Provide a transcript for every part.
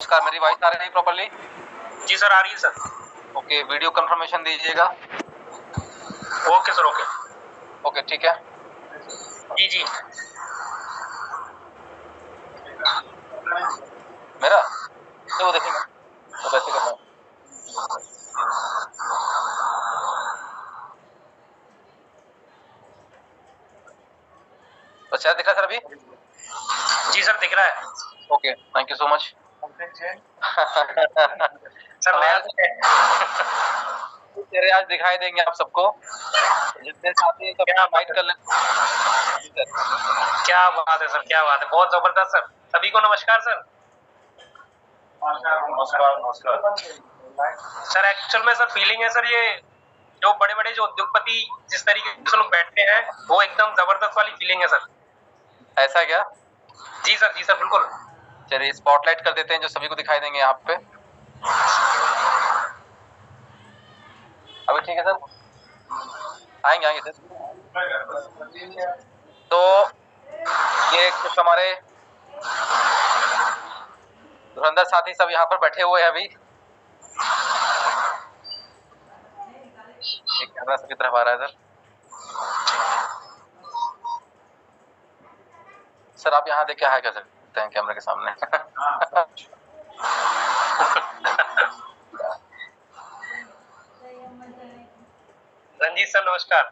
नमस्कार, मेरी वॉइस आ रही है प्रॉपर्ली? जी सर, आ रही है सर। ओके, वीडियो कंफर्मेशन दीजिएगा। Okay sir, okay. ओके, ठीक है। जी जी। मेरा तो वो देखेगा, तो कैसे करना है? अच्छा दिखा सर अभी? जी सर, दिख रहा है। Okay, thank you so much. Sir नया तेरे आज दिखाई देंगे आप सबको, जितने साथी सब क्या इनवाइट कर लें। क्या बात है सर, क्या बात है, बहुत जबरदस्त सर। सभी को नमस्कार सर। नमस्कार नमस्कार। सर एक्चुअल में सर फीलिंग है सर, ये जो बड़े बड़े जो उद्योगपति जिस तरीके से लोग बैठते हैं, वो एकदम जबरदस्त वाली फीलिंग है सर। ऐसा क्या? जी सर, जी सर, बिल्कुल। चलिए स्पॉटलाइट कर देते हैं, जो सभी को दिखाई देंगे यहाँ पे। अभी ठीक है सर? आएंगे आएंगे सर। तो ये कुछ हमारे धुरंधर साथी सब यहाँ पर बैठे हुए हैं अभी। एक कैमरा सभी तरफ आ रहा है सर आप यहाँ देख के हाय कर सकते हैं कैमरे के सामने। रंजीत सर नमस्कार।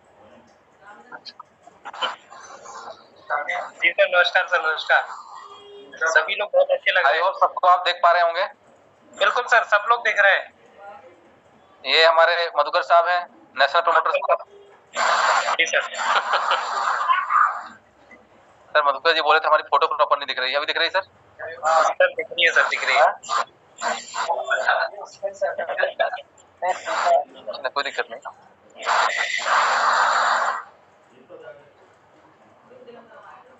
जी सर नमस्कार, सर नमस्कार। सभी लोग बहुत अच्छे लग रहे हैं। सबको आप देख पा रहे होंगे। बिल्कुल सर, सब लोग देख रहे हैं। ये हमारे मधुकर साहब हैं, नेशनल प्रमोटर। जी सर। सर मधुकर जी बोले थे हमारी फोटो प्रॉपर नहीं दिख रही है, अभी दिख रही है सर? सर दिख रही है, सर दिख रही है। कोई दिक्कत नहीं।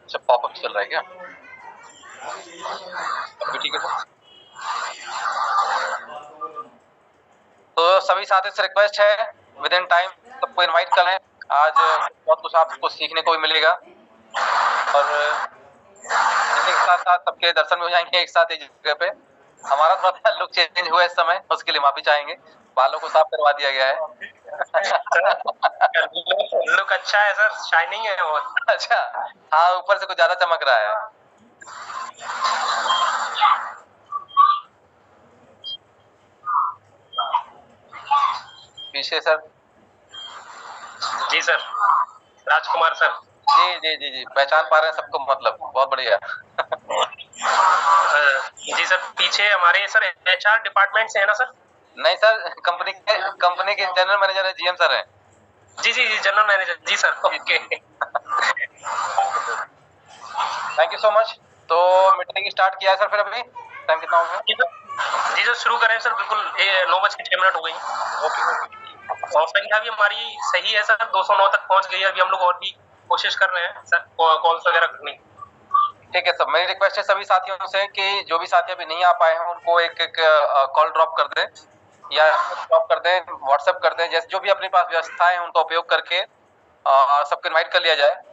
अच्छा पॉपअप चल रहा है क्या? अभी ठीक है सर। तो सभी साथियों से रिक्वेस्ट है, विद इन टाइम सबको इनवाइट करें। आज बहुत कुछ आपको सीखने को भी मिलेगा और इसी के साथ साथ सबके दर्शन भी हो जाएंगे एक साथ एक जगह पे। हमारा थोड़ा लुक चेंज हुआ इस समय, उसके लिए माफी चाहेंगे। बालों को साफ करवा दिया गया है। लुक अच्छा है सर, शाइनिंग है बहुत। अच्छा हाँ, ऊपर से कुछ ज्यादा चमक रहा है। पीछे सर। जी सर, राजकुमार सर। जी जी जी जी, पहचान पा रहे हैं सबको, मतलब बहुत बढ़िया। जी सर, पीछे हमारे सर HR डिपार्टमेंट से है ना सर? नहीं सर, कंपनी के जनरल मैनेजर है, GM सर हैं। जी जी जी, जनरल मैनेजर। जी sir, okay. Thank you so much. तो मीटिंग स्टार्ट किया है सर, फिर अभी टाइम कितना हो गया? जी सर, शुरू करें सर, बिल्कुल। 9:06 हो गई। ओके। और संख्या भी हमारी सही है सर, 209 तक पहुंच गई है। अभी हम लोग और भी कोशिश कर रहे हैं सर कॉल्स वगैरह करने की। ठीक है सब, मेरी रिक्वेस्ट है सभी साथियों से कि जो भी साथी अभी नहीं आ पाए हैं उनको एक एक कॉल ड्रॉप कर दें या ड्रॉप कर दें, व्हाट्सएप कर दें, जैसे जो भी अपने पास व्यवस्थाएं हैं उनका उपयोग करके सबको इनवाइट कर लिया जाए।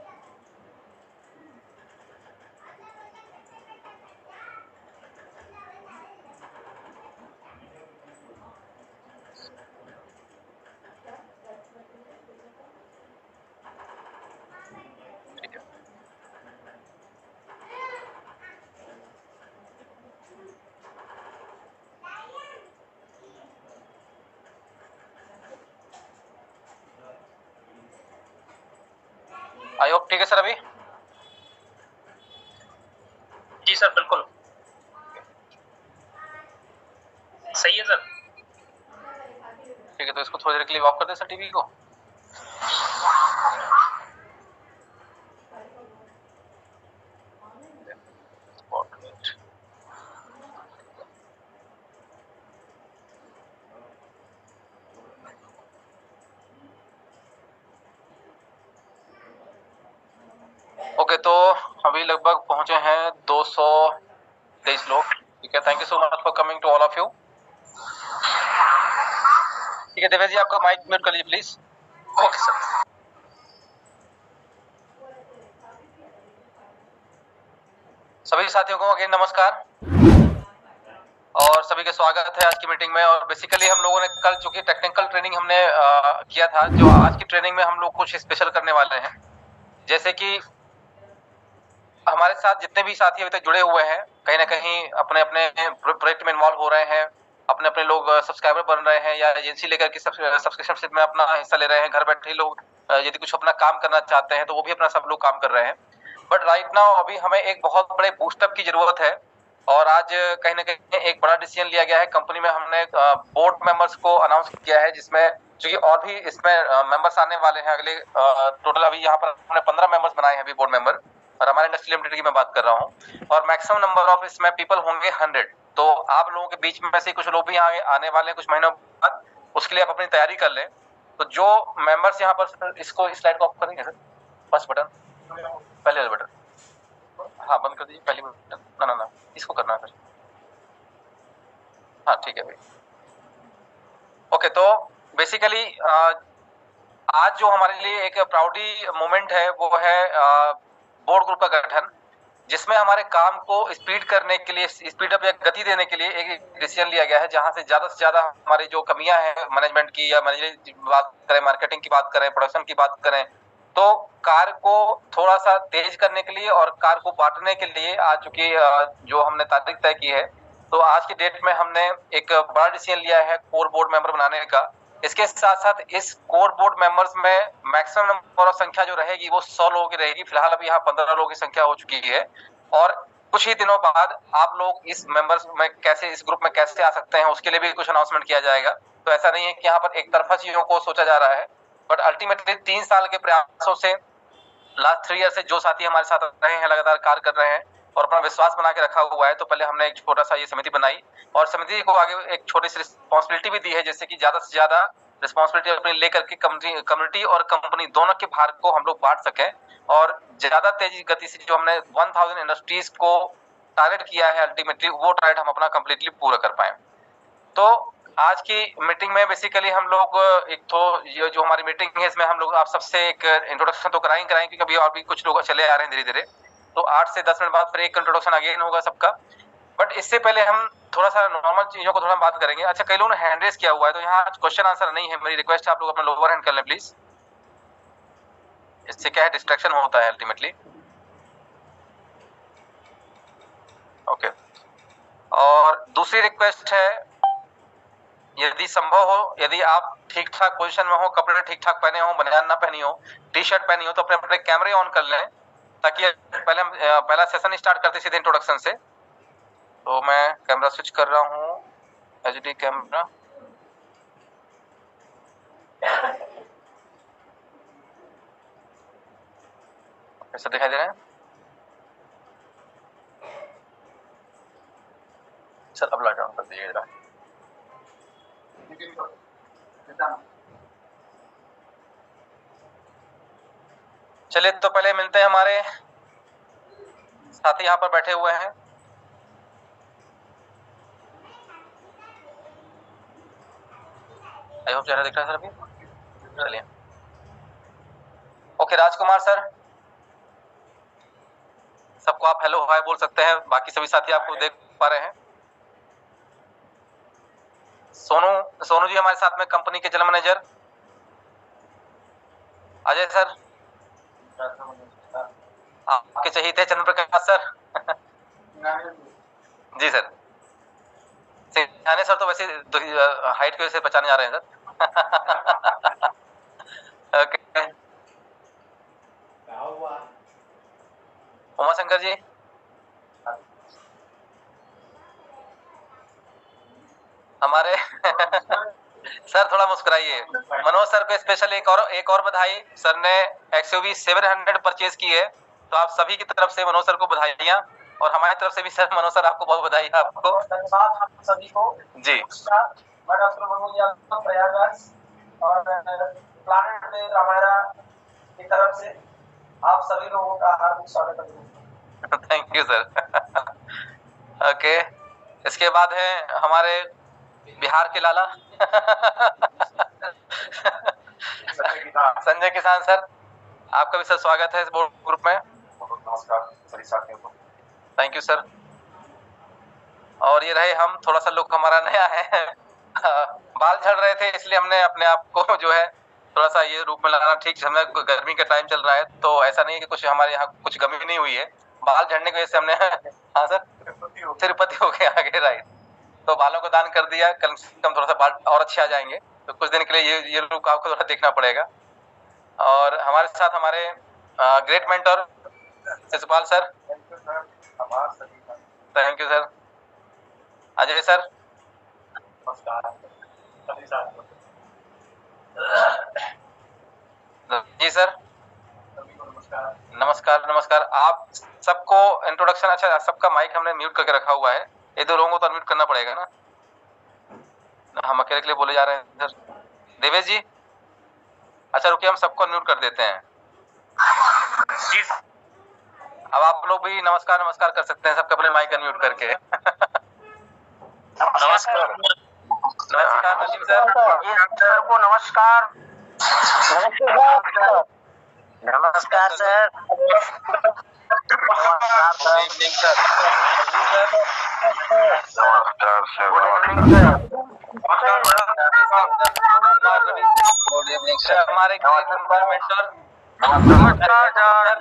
आई होप ठीक है सर अभी। जी सर, बिल्कुल सही है सर। ठीक है, तो इसको थोड़ी देर के लिए ऑफ कर दें सर टीवी को। ओके, तो अभी लगभग पहुंचे हैं 223 लोग। ठीक है, thank you so much for coming to all of you. ठीक है दिव्या जी, आपका माइक म्यूट कर लीजिए प्लीज। Okay sir. सभी साथियों को अगेन नमस्कार। और सभी का स्वागत है आज की मीटिंग में। और बेसिकली हम लोगों ने कल चूंकि टेक्निकल ट्रेनिंग हमने किया था, जो आज की ट्रेनिंग में हम लोग कुछ स्पेशल करने वाले हैं। जैसे कि हमारे साथ जितने भी साथी अभी तक जुड़े हुए हैं, कहीं ना कहीं अपने अपने प्रोजेक्ट में इन्वॉल्व हो रहे हैं, अपने अपने लोग सब्सक्राइबर बन रहे हैं या एजेंसी लेकर के सब्सक्रिप्शन में अपना हिस्सा ले रहे हैं। घर बैठे लोग यदि कुछ अपना काम करना चाहते हैं तो वो भी अपना सब लोग काम कर रहे हैं। बट राइट नाउ अभी हमें एक बहुत बड़े बूस्टअप की जरूरत है। और आज कहीं ना कहीं एक बड़ा डिसीजन लिया गया है कंपनी में। हमने बोर्ड मेंबर्स को अनाउंस किया है, जिसमें क्योंकि और भी इसमें मेंबर्स आने वाले हैं अगले। टोटल अभी यहाँ पर हमने 15 मेंबर्स बनाए हैं अभी बोर्ड मेंबर, और हमारे इंडस्ट्री लिमिटेड की मैं बात कर रहा हूँ। और मैक्सिमम नंबर ऑफ इसमें पीपल होंगे 100। तो आप लोगों के बीच में से कुछ लोग भी यहाँ आने वाले हैं कुछ महीनों बाद, उसके लिए आप अपनी तैयारी कर लें। तो जो मेंबर्स यहाँ पर, इसको इस स्लाइड को ऑफ करेंगे सर, फर्स्ट बटन, पहले वाला बटन, हाँ बंद कर दीजिए पहली बटन, ना इसको करना है सर, हाँ ठीक है भाई। ओके, तो बेसिकली आज जो हमारे लिए एक प्राउडी मोमेंट है वो है बोर्ड ग्रुप का गठन, जिसमें हमारे काम को स्पीड करने के लिए, स्पीड अप या गति देने के लिए एक डिसीजन लिया गया है, जहां से ज्यादा हमारी जो कमियां हैं मैनेजमेंट की, या मैनेजमेंट की बात करें, मार्केटिंग की बात करें, प्रोडक्शन की बात करें, तो कार्य को थोड़ा सा तेज करने के लिए और कार्य को बांटने के लिए आज चूंकि जो हमने तारीख तय की है, तो आज की डेट में हमने एक बड़ा डिसीजन लिया है कोर बोर्ड मेंबर बनाने का। इसके साथ साथ इस कोर बोर्ड मेंबर्स में मैक्सिमम नंबर ऑफ संख्या जो रहेगी वो 100 लोगों की रहेगी। फिलहाल अभी यहाँ 15 लोगों की संख्या हो चुकी है, और कुछ ही दिनों बाद आप लोग इस मेंबर्स में कैसे, इस ग्रुप में कैसे आ सकते हैं, उसके लिए भी कुछ अनाउंसमेंट किया जाएगा। तो ऐसा नहीं है कि यहाँ पर एक तरफा चीजों को सोचा जा रहा है, बट अल्टीमेटली 3 साल के प्रयासों से, लास्ट 3 ईयर से जो साथी हमारे साथ रहे हैं, लगातार कार्य कर रहे हैं और अपना विश्वास बना के रखा हुआ है, तो पहले हमने एक छोटा सा ये समिति बनाई, और समिति को आगे एक छोटी सी रिस्पॉन्सिबिलिटी भी दी है, जैसे कि ज्यादा से ज्यादा रिस्पॉन्सिबिलिटी अपनी लेकर के कम्युनिटी और कंपनी दोनों के भार को हम लोग बांट सकें, और ज्यादा तेजी गति से जो हमने 1000 इंडस्ट्रीज को टारगेट किया है, अल्टीमेटली वो टारगेट हम अपना कंप्लीटली पूरा कर पाए। तो आज की मीटिंग में बेसिकली हम लोग एक तो ये जो हमारी मीटिंग है, इसमें हम लोग आप सबसे एक इंट्रोडक्शन तो कराएंगे क्योंकि अभी और भी कुछ लोग चले आ रहे हैं धीरे धीरे, तो 8 से 10 मिनट बाद फिर एक इंट्रोडक्शन अगेन होगा सबका। बट इससे पहले हम थोड़ा सा नॉर्मल चीजों को थोड़ा बात करेंगे। अच्छा, कई लोगों ने हैंड रेज किया हुआ है, तो यहाँ क्वेश्चन आंसर नहीं है, मेरी रिक्वेस्ट है आप लोग अपना लोअर हैंड कर लें प्लीज। इससे क्या है, डिस्ट्रैक्शन होता है अल्टीमेटली। ओके, और दूसरी रिक्वेस्ट है, यदि संभव हो, यदि आप ठीक ठाक पोजीशन में हो, कपड़े ठीक ठाक पहने हो, बनियान ना पहनी हो, टी शर्ट पहनी हो, तो अपने अपने कैमरे ऑन कर लें, ताकि पहले हम पहला सेशन स्टार्ट करते सीधे इंट्रोडक्शन से। तो मैं कैमरा स्विच कर रहा हूँ, एचडी कैमरा। कैसा दिखाई दे रहा है सर? अब लाइट ऑन कर दीजिएगा। चलिए, तो पहले मिलते हैं, हमारे साथी यहाँ पर बैठे हुए हैं। आई होप चेहरा दिख रहा है सर अभी? चलिए, ओके, राजकुमार सर, सबको आप हेलो हाय बोल सकते हैं, बाकी सभी साथी आपको देख पा रहे हैं। सोनू जी हमारे साथ में, कंपनी के जनरल मैनेजर। अजय सर, आपके चहेते चंद्र प्रकाश सर। जी सर। सिंघाने सर तो वैसे हाइट की वजह से पहचाने जा रहे हैं सर। ओके, उमा शंकर जी, हमारे सर थोड़ा मुस्कुराइए। मनोज सर को स्पेशल एक और बधाई, सर ने XUV 700 परचेज की है, तो आप सभी की तरफ से मनोज सर को बधाइयां, और हमारी तरफ से भी सर मनोज सर आपको बहुत बधाई है। आपको धन्यवाद हम सभी को जी। मैं डॉक्टर मनोज यादव, प्रयागराज, और प्लानेट में रामायरा की तरफ से आप सभी लोगों का हार्दिक स्वागत है। Thank you sir. ओके, इसके बाद है हमारे बिहार के लाला संजय किसान सर, आपका भी सर स्वागत है इस बोर्ड ग्रुप में। नमस्कार सभी साथियों को। Thank you sir. और ये रहे हम, थोड़ा सा लुक हमारा नया है। बाल झड़ रहे थे इसलिए हमने अपने आप को जो है थोड़ा सा ये रूप में लाना ठीक, हमें गर्मी का टाइम चल रहा है तो ऐसा नहीं है कि कुछ हमारे यहाँ कुछ कमी नहीं हुई है, बाल झड़ने की वजह से हमने हाँ सर तिरुपति हो गया आगे, राइट। तो बालों को दान कर दिया, कम से कम थोड़ा सा बाल और अच्छे आ जाएंगे, तो कुछ दिन के लिए ये लुक आपको थोड़ा देखना पड़ेगा। और हमारे साथ हमारे great mentor Shishupal sir, thank you sir. Ajay sir, जी सर, नमस्कार नमस्कार। आप सबको इंट्रोडक्शन, अच्छा सबका माइक हमने म्यूट करके रखा हुआ है, ये दो लोगों को तो अनम्यूट करना पड़ेगा ना, हम अकेले के लिए बोले जा रहे हैं सर। देवेश जी, अच्छा रुकिए हम सबको अनम्यूट कर देते हैं। जी अब आप लोग भी नमस्कार नमस्कार कर सकते हैं, सबके अपने माइक अनम्यूट करके। नमस्कार नमस्कार नसीम सर, सर को नमस्कार। नमस्कार सर। नमस्कार गुड इवनिंग सर। नमस्कार सर। Good evening sir. हमारे ग्रेट मेंटर, नमस्कार सर।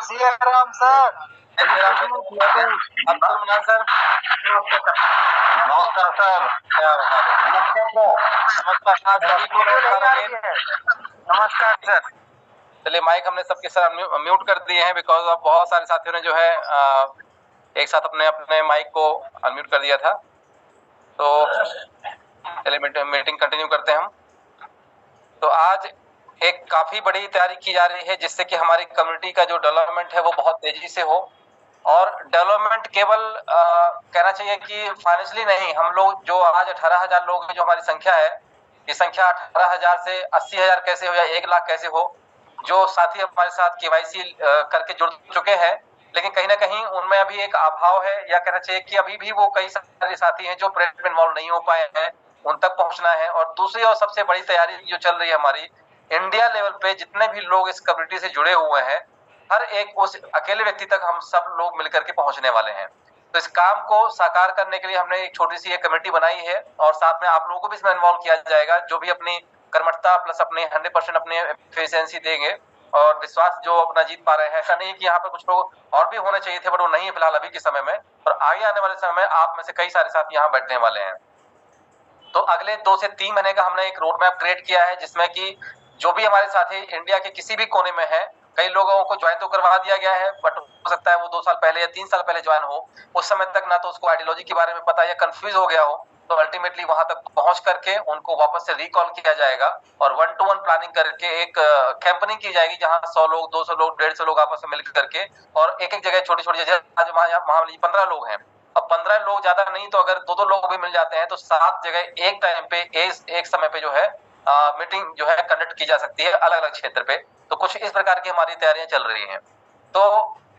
सिया राम सर। अब्दुल मनान सर, नमस्कार सर। क्या बात है, नमस्कार सभी को नमस्कार सर। चलिए माइक हमने सबके सर म्यूट कर दिए हैं, बिकॉज ऑफ बहुत सारे साथियों ने जो है एक साथ अपने अपने माइक को अनम्यूट कर दिया था। तो चलिए मीटिंग कंटिन्यू करते हैं हम। तो आज एक काफी बड़ी तैयारी की जा रही है जिससे कि हमारी कम्युनिटी का जो डेवलपमेंट है वो बहुत तेजी से हो, और डेवलपमेंट केवल कहना चाहिए कि फाइनेंशियली नहीं, हम लोग जो आज 18,000 लोग हैं जो हमारी संख्या है, ये संख्या 18,000 से 80,000 कैसे हो या 1 लाख कैसे हो, जो साथी हमारे साथ केवाईसी करके जुड़ चुके हैं, लेकिन कहीं ना कहीं उनमें अभी एक अभाव है, या कहना चाहिए कि अभी भी वो कई सारे साथी हैं जो प्रेस में इन्वॉल्व नहीं हो पाए हैं, उन तक पहुंचना है। और दूसरी और सबसे बड़ी तैयारी जो चल रही है हमारी, इंडिया लेवल पे जितने भी लोग इस कम्युनिटी से जुड़े हुए हैं, हर एक उस अकेले व्यक्ति तक हम सब लोग मिलकर के पहुंचने वाले हैं। तो इस काम को साकार करने के लिए हमने एक छोटी सी एक कमेटी बनाई है, और साथ में आप लोगों को भी इसमें इन्वॉल्व किया जाएगा, जो भी अपनी कर्मठता प्लस अपने 100% अपने एफिशिएंसी देंगे और विश्वास जो अपना जीत पा रहे हैं। ऐसा नहीं है कि यहाँ पर कुछ लोग और भी होने चाहिए थे, बट वो नहीं है फिलहाल अभी के समय में, और आगे आने वाले समय में आप में से कई सारे साथी यहाँ बैठने वाले हैं। तो अगले 2 से 3 महीने का हमने एक रोड मैप क्रिएट किया है, जिसमें कि जो भी हमारे साथी इंडिया के किसी भी कोने में है, कई लोगों को ज्वाइन तो करवा दिया गया है, बट हो सकता है वो 2 साल पहले या 3 साल पहले ज्वाइन हो, उस समय तक ना तो उसको आइडियोलॉजी के बारे में पता या कंफ्यूज हो गया हो, तो अल्टीमेटली वहां तक पहुंच करके उनको वापस से रिकॉल किया जाएगा और 1-to-1 प्लानिंग करके एक कैंपेनिंग की जाएगी, जहां 100 लोग 200 लोग 150 लोग आपस में मिलकर करके, और एक एक जगह छोटी छोटी जगह, आज वहां 15 लोग हैं, अब 15 लोग ज्यादा नहीं तो अगर 2-2 लोग भी मिल जाते हैं तो 7 जगह एक टाइम पे एक समय पे जो है मीटिंग जो है कंडक्ट की जा सकती है अलग अलग क्षेत्र पे। तो कुछ इस प्रकार की हमारी तैयारियां चल रही हैं। तो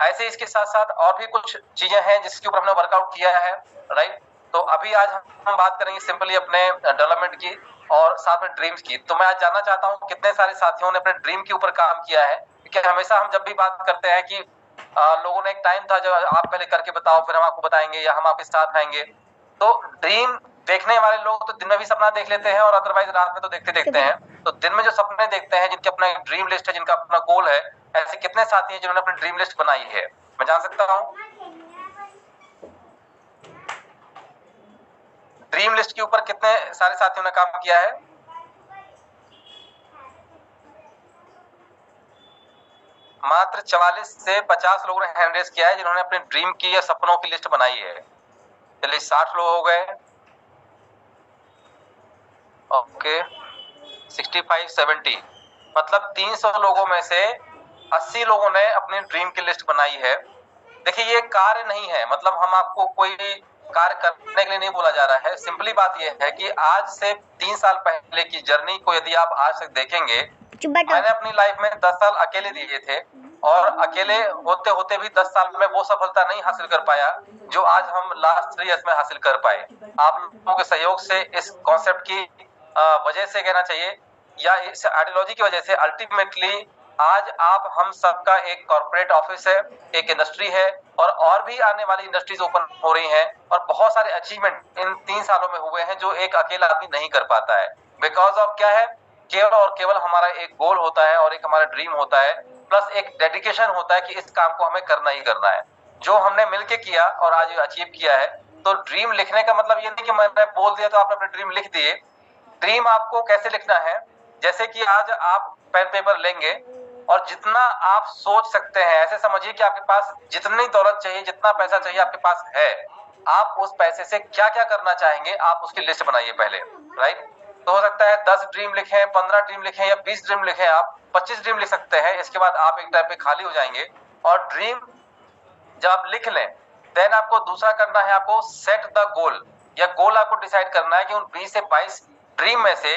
ऐसे इसके साथ साथ और भी कुछ चीजें हैं जिसके ऊपर हमने वर्कआउट किया है, राइट। तो अभी आज हम बात करेंगे सिंपली अपने डेवलपमेंट की और साथ में ड्रीम्स की। तो मैं आज जानना चाहता हूँ कितने सारे साथियों ने अपने ड्रीम के ऊपर काम किया है, क्योंकि हमेशा हम जब भी बात करते हैं कि लोगों ने एक टाइम था जब आप पहले करके बताओ फिर हम आपको बताएंगे या हम आपके साथ आएंगे। तो ड्रीम देखने वाले लोग तो दिन में भी सपना देख लेते हैं और अदरवाइज रात में तो देखते देखते हैं। तो दिन में जो सपने देखते हैं, जिनके अपना ड्रीम लिस्ट है, जिनका अपना गोल है, ऐसे कितने साथी हैं जिन्होंने अपनी ड्रीम लिस्ट बनाई है, मैं जान सकता हूँ? ड्रीम लिस्ट के ऊपर कितने सारे साथियों ने काम किया है? मात्र 44 से 50 लोगों ने हैंड रेज किया है जिन्होंने अपने ड्रीम की या सपनों की लिस्ट बनाई है। चलिए 60 लोग हो गए, ओके 65-70, मतलब 300 लोगों में से 80 लोगों ने अपनी ड्रीम की लिस्ट बनाई है। देखिए ये कार्य नहीं है, मतलब हम आपको कोई कार्य करने के लिए नहीं बोला जा रहा है। सिंपली बात यह है कि आज से 3 साल पहले की जर्नी को यदि आप आज तक देखेंगे, मैंने अपनी लाइफ में 10 साल अकेले दिए थे और अकेले होते होते भी 10 साल में वो सफलता नहीं हासिल कर पाया जो आज हम लास्ट 3 इयर्स में हासिल कर पाए। आप लोगों के सहयोग से, इस कॉन्सेप्ट की वजह से कहना चाहिए, या इस आइडियोलॉजी की वजह से, अल्टीमेटली आज आप हम सबका एक कॉर्पोरेट ऑफिस है, एक इंडस्ट्री है और भी आने वाली इंडस्ट्रीज ओपन हो रही हैं और बहुत सारे अचीवमेंट इन 3 सालों में हुए हैं जो एक अकेला आदमी नहीं कर पाता है। बिकॉज ऑफ क्या है, केवल और केवल हमारा एक गोल होता है और एक हमारा ड्रीम होता है, प्लस एक डेडिकेशन होता है कि इस काम को हमें करना ही करना है, जो हमने मिलके किया और आज अचीव किया है। तो ड्रीम लिखने का मतलब ये नहीं कि मैंने बोल दिया तो आपने अपने ड्रीम लिख दिए। ड्रीम आपको कैसे लिखना है, जैसे कि आज आप पेन पेपर लेंगे और जितना आप सोच सकते हैं, ऐसे समझिए कि आपके पास जितनी दौलत चाहिए, जितना पैसा चाहिए आपके पास है, आप उस पैसे से क्या क्या करना चाहेंगे आप उसकी लिस्ट बनाइए पहले, राइट। तो हो सकता है 10 ड्रीम लिखें, 15 ड्रीम लिखें या 20 ड्रीम लिखें, आप 25 ड्रीम लिख सकते हैं। इसके बाद आप एक टाइम पे खाली हो जाएंगे और ड्रीम जब आप लिख लें देन आपको दूसरा करना है, आपको सेट द गोल या गोल आपको डिसाइड करना है कि उन 20 से 22 ड्रीम में से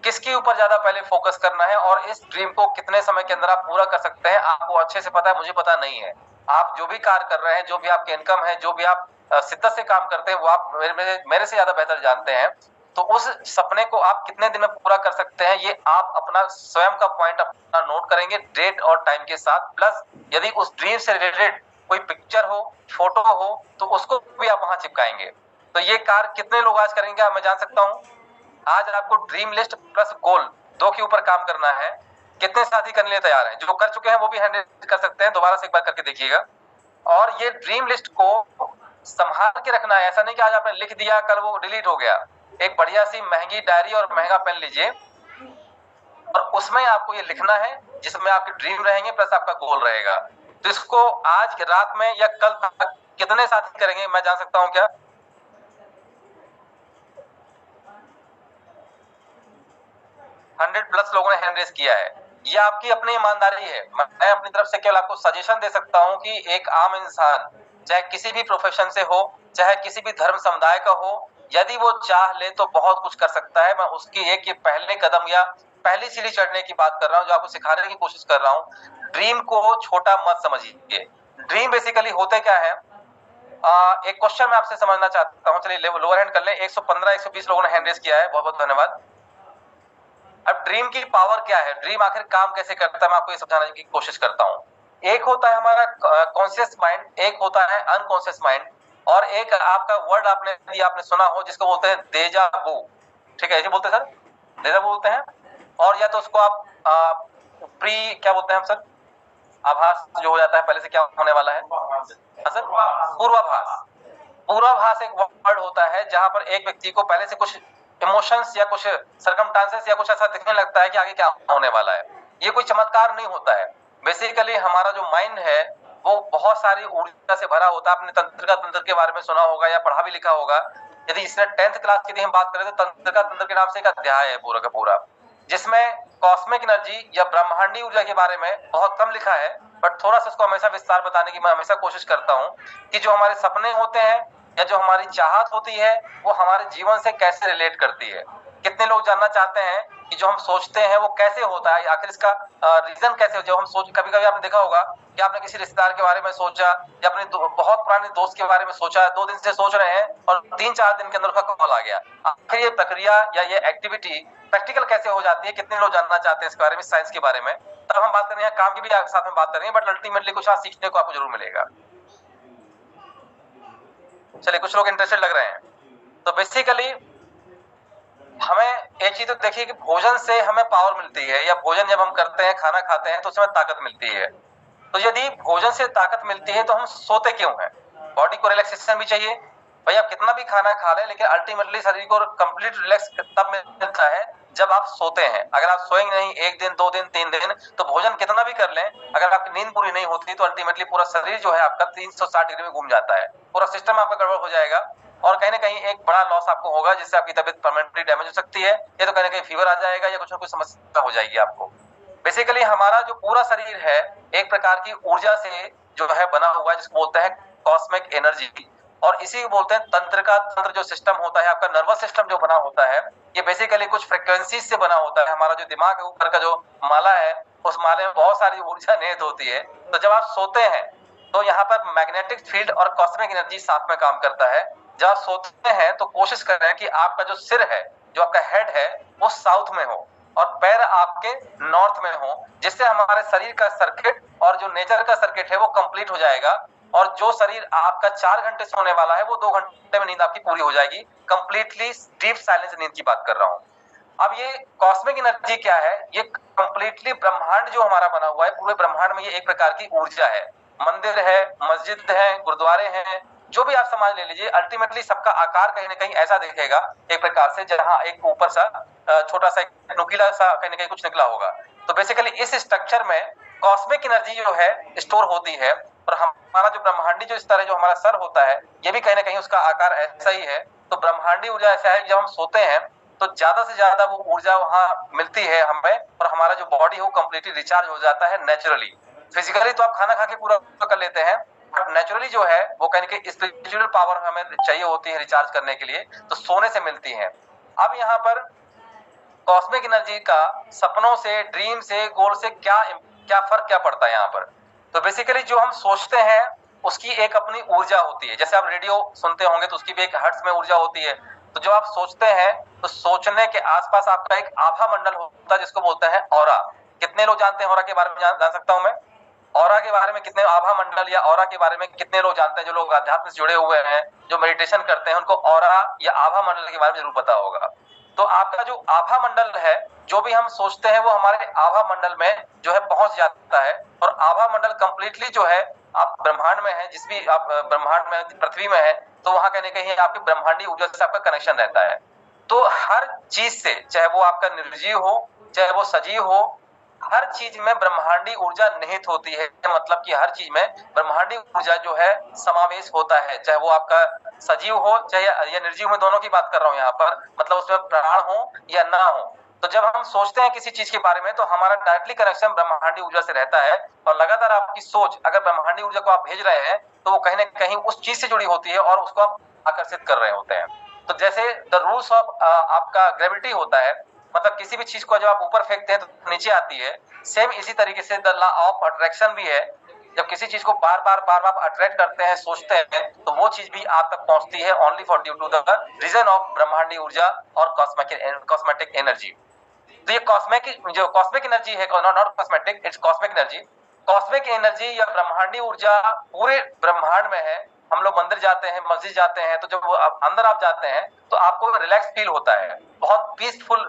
किसके ऊपर ज्यादा पहले फोकस करना है और इस ड्रीम को कितने समय के अंदर आप पूरा कर सकते हैं। आपको अच्छे से पता है, मुझे पता नहीं है। आप जो भी कार्य कर रहे हैं, जो भी आपकी इनकम है, जो भी आप शिद्दत से काम करते हैं, वो आप मेरे से ज्यादा बेहतर जानते हैं। तो उस सपने को आप कितने दिन में पूरा कर सकते हैं, ये आप अपना स्वयं का पॉइंट अपना नोट करेंगे डेट और टाइम के साथ। प्लस यदि उस ड्रीम से रिलेटेड कोई पिक्चर हो, फोटो हो, तो उसको भी आप वहां चिपकाएंगे। तो ये कार्य कितने लोग आज करेंगे मैं जान सकता हूं। आज आपको ड्रीम लिस्ट प्लस गोल 2 के ऊपर काम करना है। कितने साथी करने लिए तैयार हैं? जो कर चुके हैं वो भी हैंडल कर सकते हैं, दोबारा से एक बार करके देखिएगा। और ये ड्रीम लिस्ट को संभाल के रखना है, ऐसा नहीं कि आज आपने लिख दिया कल वो डिलीट हो गया। एक बढ़िया सी महंगी डायरी और महंगा पेन लीजिए और उसमें आपको ये लिखना है जिसमें आपके ड्रीम रहेंगे प्लस आपका गोल रहेगा। तो इसको आज रात में या कल तक कितने साथी करेंगे मैं जान सकता हूं क्या? 100+ लोगों ने हैंड रेज किया है। ये आपकी अपनी ईमानदारी है। मैं अपनी तरफ से केवल आपको सजेशन दे सकता हूं कि एक आम इंसान चाहे किसी भी प्रोफेशन से हो, चाहे किसी भी धर्म समुदाय का हो, यदि वो चाह ले तो बहुत कुछ कर सकता है। मैं उसकी एक ये पहले कदम या पहली सीढ़ी चढ़ने की बात कर रहा हूं, जो आपको सिखाने की कोशिश कर रहा हूं। ड्रीम को छोटा मत समझिए। ड्रीम बेसिकली होते क्या है, एक क्वेश्चन मैं आपसे समझना चाहता हूं। चलिए लोअर हैंड कर लें। 115 120 लोगों ने हैंड रेज किया है, बहुत बहुत धन्यवाद। अब ड्रीम की पावर क्या है, ड्रीम आखिर काम कैसे करता है, मैं आपको ये समझाने की कोशिश करता हूं। एक होता है हमारा कॉन्शियस माइंड, एक होता है अनकॉन्शियस माइंड, और एक आपका वर्ड आपने सुना हो जिसको बोलते हैं देजा वू। ठीक है, ये बोलते हैं सर, देजा वू बोलते हैं। और या तो उसको आप प्री क्या बोलते हैं हम सर, आभास जो हो जाता है पहले से क्या होने वाला है सर, पूर्वाभास। पूर्वाभास एक वर्ड होता है जहां पर एक व्यक्ति को पहले से कुछ इमोशंस या कुछ सर्कमस्टांसेस या कुछ ऐसा दिखने लगता है कि आगे क्या होने वाला है। ये कोई चमत्कार नहीं होता है। बेसिकली हमारा जो माइंड है वो बहुत सारी ऊर्जा से भरा होता है। आपने तंत्रिका तंत्र के बारे में सुना होगा या पढ़ा भी लिखा होगा। यदि इसने 10th क्लास की हम बात करें तो तंत्रिका तंत्र के नाम से एक अध्याय है पूरा का पूरा, जिसमें कॉस्मिक एनर्जी या ब्रह्मांडीय ऊर्जा के बारे में बहुत कम लिखा है। बट थोड़ा सा उसको हमेशा विस्तार बताने की मैं हमेशा कोशिश करता हूं कि जो हमारे सपने होते हैं या जो हमारी चाहत होती है वो हमारे जीवन से कैसे रिलेट करती है। कितने लोग जानना चाहते हैं कि जो हम सोचते हैं वो कैसे होता है, आखिर इसका रीजन कैसे हो। जो हम सोच, कभी कभी आपने देखा होगा कि आपने किसी रिश्तेदार के बारे में सोचा या अपने बहुत पुराने दोस्त के बारे में सोचा, 2 दिन से सोच रहे हैं और 3-4 दिन के अंदर उसका कॉल आ गया। आखिर ये प्रक्रिया या ये एक्टिविटी प्रैक्टिकल कैसे हो जाती है, कितने लोग जानना चाहते हैं इसके बारे में, साइंस के बारे में। तब हम बात कर रहे हैं, काम की भी साथ में बात कर रहे हैं, बट अल्टीमेटली कुछ आज सीखने को आपको जरूर मिलेगा। चलिए, कुछ लोग इंटरेस्टेड लग रहे हैं। तो बेसिकली हमें एक चीज तो देखिए कि भोजन से हमें पावर मिलती है, या भोजन जब हम करते हैं, खाना खाते हैं तो उसमें ताकत मिलती है। तो यदि भोजन से ताकत मिलती है तो हम सोते क्यों हैं? बॉडी को रिलैक्सेशन भी चाहिए। भाई आप कितना भी खाना खा लें, लेकिन अल्टीमेटली शरीर को कंप्लीट रिलैक्स तब मिलता है जब आप सोते हैं। अगर आप सोएंगे नहीं 1 दिन 2 दिन 3 दिन, तो भोजन कितना भी कर लें, अगर आपकी नींद पूरी नहीं होती तो अल्टीमेटली पूरा शरीर जो है आपका 360 डिग्री में घूम जाता है, पूरा सिस्टम आपका गड़बड़ हो जाएगा और कहीं ना कहीं एक बड़ा लॉस आपको होगा, जिससे आपकी तबीयत परमानेंटली डैमेज हो सकती है, या तो कहीं ना कहीं फीवर आ जाएगा या कुछ ना कुछ समस्या हो जाएगी आपको। बेसिकली हमारा जो पूरा शरीर है एक प्रकार की ऊर्जा से जो है बना हुआ है, जिसको बोलते हैं कॉस्मिक एनर्जी, और इसी को बोलते हैं तंत्र का तंत्र। जो सिस्टम होता है आपका नर्वस सिस्टम जो बना होता है, ये बेसिकली कुछ फ्रिक्वेंसी से बना होता है। हमारा जो दिमाग के ऊपर का जो माला है, उस माले में बहुत सारी ऊर्जा निहित होती है। तो जब आप सोते हैं तो यहाँ पर मैग्नेटिक फील्ड और कॉस्मिक एनर्जी साथ में काम करता है। जब आप सोते हैं तो कोशिश कर रहे हैं कि आपका जो सिर है, जो आपका हेड है, वो साउथ में हो। और पैर आपके नॉर्थ में हो, जिससे हमारे शरीर का सर्किट और जो नेचर का सर्किट है वो कंप्लीट हो जाएगा और जो शरीर आपका 4 घंटे सोने वाला है वो 2 घंटे में नींद आपकी पूरी हो जाएगी। कंप्लीटली डीप साइलेंस नींद की बात कर रहा हूं। अब ये कॉस्मिक एनर्जी क्या है? ये कंप्लीटली ब्रह्मांड जो हमारा बना हुआ है, पूरे ब्रह्मांड में ये एक प्रकार की ऊर्जा है। मंदिर है, मस्जिद है, गुरुद्वारे हैं, जो भी आप समाज ले लीजिए, अल्टीमेटली सबका आकार कहीं ना कहीं ऐसा दिखेगा एक प्रकार से, जहां एक ऊपर सा छोटा सा नुकीला सा कहीं ना कहीं कुछ निकला होगा। तो बेसिकली इस स्ट्रक्चर में कॉस्मिक एनर्जी जो है स्टोर होती है और हमारा जो ब्रह्मांडी जो इस तरह जो हमारा सर होता है, ये भी कहीं ना कहीं उसका आकार ऐसा ही है। तो ब्रह्मांडी ऊर्जा ऐसा है, जब हम सोते हैं तो ज्यादा से ज्यादा वो ऊर्जा वहां मिलती है हमें और हमारा जो बॉडी है वो कंप्लीटली रिचार्ज हो जाता है नेचुरली। फिजिकली तो आप खाना खा के पूरा कर लेते हैं, बट नेचुरली जो है वो कहीं ना कहीं स्पिरिचुअल पावर हमें चाहिए होती है रिचार्ज करने के लिए, तो सोने से मिलती है। अब यहाँ पर कॉस्मिक एनर्जी का सपनों से, ड्रीम से, गोल से क्या फर्क क्या पड़ता है यहाँ पर? तो बेसिकली जो हम सोचते हैं उसकी एक अपनी ऊर्जा होती है। जैसे आप रेडियो सुनते होंगे तो उसकी भी एक हर्ट्ज में ऊर्जा होती है। तो जो आप सोचते हैं तो सोचने के आसपास आपका एक आभा मंडल होता है जिसको बोलते हैं ऑरा। कितने लोग जानते हैं ऑरा के बारे में? जान सकता हूं मैं? ऑरा के बारे में कितने, आभा मंडल या ऑरा के बारे में कितने लोग जानते हैं? जो लोग अध्यात्म से जुड़े हुए हैं, जो मेडिटेशन करते हैं, उनको ऑरा या आभा मंडल के बारे में जरूर पता होगा। तो आपका जो आभा मंडल है, जो भी हम सोचते हैं वो हमारे आभा मंडल में जो है पहुंच जाता है और आभा मंडल कंप्लीटली जो है आप ब्रह्मांड में है, जिस भी आप ब्रह्मांड में, पृथ्वी में है, तो वहां कहीं ना कहीं आपकी ब्रह्मांडी ऊर्जा से आपका कनेक्शन रहता है। तो हर चीज से, चाहे वो आपका निर्जीव हो चाहे वो सजीव हो, हर चीज में ब्रह्मांडी ऊर्जा निहित होती है। मतलब कि हर चीज में ब्रह्मांडी ऊर्जा जो है समावेश होता है, चाहे वो आपका सजीव हो चाहे या निर्जीव हो, दोनों की बात कर रहा हूं यहाँ पर, मतलब उसमें प्राण हो या ना हो। तो जब हम सोचते हैं किसी चीज के बारे में तो हमारा डायरेक्टली कनेक्शन ब्रह्मांडी ऊर्जा से रहता है और लगातार आपकी सोच अगर ब्रह्मांडी ऊर्जा को आप भेज रहे हैं तो वो कहीं ना कहीं उस चीज से जुड़ी होती है और उसको आप आकर्षित कर रहे होते हैं। तो जैसे द रूल्स ऑफ आपका ग्रेविटी होता है, मतलब किसी भी चीज को जब आप ऊपर फेंकते हैं तो नीचे आती है, सेम इसी तरीके से द लॉ ऑफ अट्रैक्शन भी है। जब किसी चीज को बार बार अट्रैक्ट करते हैं, सोचते हैं, तो वो चीज भी आप तक पहुंचती है only for due to the reason of ब्रह्मांडी ऊर्जा और कॉस्मेटिक एनर्जी। तो ये कॉस्मिक एनर्जी है, not cosmetic, it's cosmic energy. Cosmic energy या ब्रह्मांडी ऊर्जा पूरे ब्रह्मांड में है। हम लोग मंदिर जाते हैं, मस्जिद जाते हैं, तो जब अंदर आप जाते हैं तो आपको रिलैक्स फील होता है, बहुत पीसफुल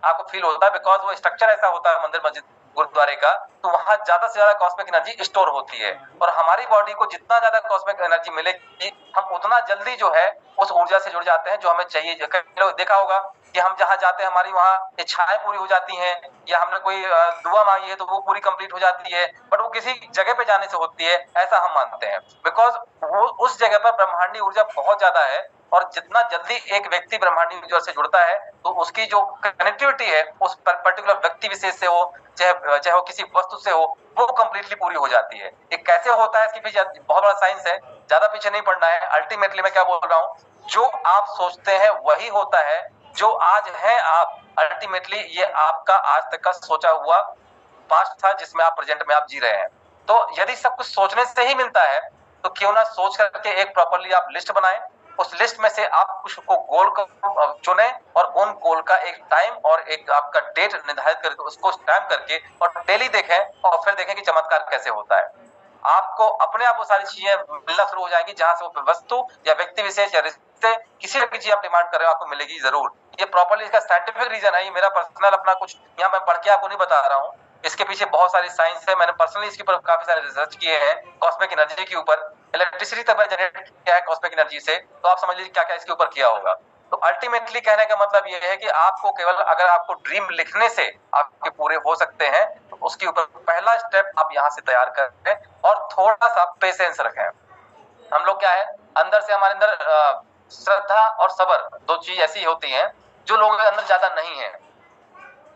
आपको फील होता है, बिकॉज वो स्ट्रक्चर ऐसा होता है मंदिर मस्जिद गुरुद्वारे का, तो वहां ज्यादा से ज्यादा कॉस्मिक एनर्जी स्टोर होती है और हमारी बॉडी को जितना ज्यादा कॉस्मिक एनर्जी मिलेगी हम उतना जल्दी जो है उस ऊर्जा से जुड़ जाते हैं जो हमें चाहिए। देखा होगा कि हम जहां जाते हैं हमारी वहां इच्छाएं पूरी हो जाती हैं, या हमने कोई दुआ मांगी है तो वो पूरी कंप्लीट हो जाती है, बट वो किसी जगह पे जाने से होती है, ऐसा हम मानते हैं, बिकॉज वो उस जगह पर ब्रह्मांडी ऊर्जा बहुत ज्यादा है और जितना जल्दी एक व्यक्ति ब्रह्मांडी ऊर्जा से जुड़ता है तो उसकी जो कनेक्टिविटी है उस पर्टिकुलर व्यक्ति विशेष से हो चाहे वो किसी वस्तु से हो, वो कंप्लीटली पूरी हो जाती है। ये कैसे होता है इसके पीछे बहुत बड़ा साइंस है, ज्यादा पीछे नहीं पड़ना है। अल्टीमेटली मैं क्या बोल रहा हूँ, जो आप सोचते हैं वही होता है, जो आज है आप, अल्टीमेटली ये आपका आज तक का सोचा हुआ पास्ट था जिसमें आप प्रेजेंट में आप जी रहे हैं। तो यदि सब कुछ सोचने से ही मिलता है तो क्यों ना सोच करके एक प्रॉपर्ली आप लिस्ट बनाएं, उस लिस्ट में से आप कुछ को गोल को चुने और उन गोल का एक टाइम और एक आपका डेट निर्धारित करके उसको टाइम करके और डेली देखें और फिर देखें कि चमत्कार कैसे होता है। आपको अपने आप वो सारी चीजें मिलना शुरू हो जाएंगी, जहां से वो वस्तु या व्यक्ति विशेष या रिश्ते किसी भी चीज आप डिमांड कर रहे हो आपको मिलेगी जरूर। ये प्रॉपर्ली इसका साइंटिफिक रीजन है, ये मेरा पर्सनल अपना कुछ यहाँ मैं पढ़ के आपको नहीं बता रहा हूँ, इसके पीछे बहुत सारी साइंस है, मैंने पर्सनली इसके ऊपर काफी सारे रिसर्च किए हैं कॉस्मिक एनर्जी के ऊपर। इलेक्ट्रिसिटी तक जनरेट किया है कॉस्मिक एनर्जी से, तो आप समझ लीजिए क्या क्या इसके ऊपर किया होगा। तो अल्टीमेटली कहने का मतलब ये है कि आपको केवल अगर आपको ड्रीम लिखने से आपके पूरे हो सकते हैं तो उसके ऊपर पहला स्टेप आप यहाँ से तैयार करें और थोड़ा सा पेशेंस रखें। हम लोग क्या है, अंदर से हमारे अंदर श्रद्धा और सबर दो चीज ऐसी होती हैं जो लोगों के अंदर ज्यादा नहीं है।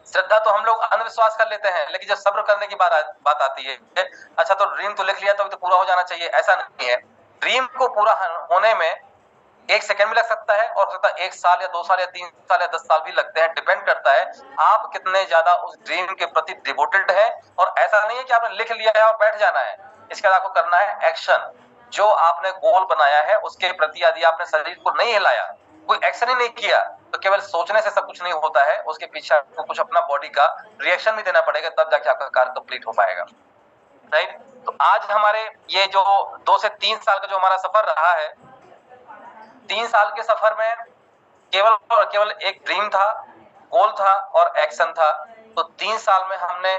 श्रद्धा तो हम लोग अंधविश्वास कर लेते हैं, लेकिन जब सब्र करने की बात आती है, अच्छा तो ड्रीम तो लिख लिया तो पूरा हो जाना चाहिए, ऐसा नहीं है। ड्रीम को पूरा होने में 1 सेकंड भी लग सकता है और हो सकता है 1 साल या 2 साल या 3 साल या 10 साल भी लगते हैं, डिपेंड करता है आप कितने ज्यादा उस ड्रीम के प्रति डिवोटेड है। और ऐसा नहीं है कि आपने लिख लिया है और बैठ जाना है, इसके बाद आपको करना है एक्शन। जो आपने गोल बनाया है उसके प्रति यदि आपने शरीर को नहीं हिलाया, कोई एक्शन ही नहीं किया, तो केवल सोचने से सब कुछ नहीं होता है, उसके पीछे आपको कुछ अपना बॉडी का रिएक्शन भी देना पड़ेगा, तब जाके आपका कार्य कंप्लीट हो पाएगा। राइट। तो आज हमारे ये जो 2 से 3 साल का जो हमारा सफर रहा है, 3 साल के सफर में केवल और केवल एक ड्रीम था, गोल था और एक्शन था। तो 3 साल में हमने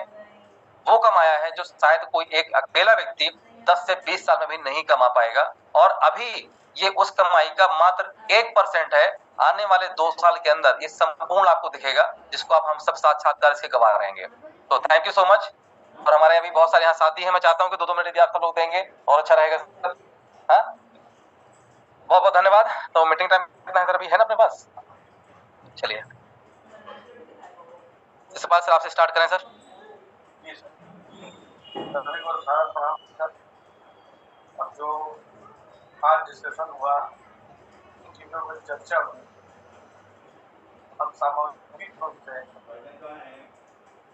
वो कमाया है जो शायद कोई एक अकेला व्यक्ति 10 से 20 साल में भी नहीं कमा पाएगा। और अभी ये उस कमाई का मात्र 1% है। आने वाले 2 साल के अंदर ये संपूर्ण आपको दिखेगा, जिसको आप हम सब साक्षात्कार से गवा रहेंगे। तो थैंक यू सो मच। और हमारे अभी बहुत सारे यहाँ साथी हैं, मैं चाहता हूँ कि 2-2 मिनट यदि आप सब लोग देंगे और अच्छा रहेगा सर। हाँ, बहुत बहुत धन्यवाद। तो मीटिंग टाइम कितना अभी है ना अपने पास? चलिए इस बात से आपसे स्टार्ट करें सर। अब जो आज डिस्कशन हुआ, इन चीजों पर चर्चा हुई, हम सामूहिक रूप से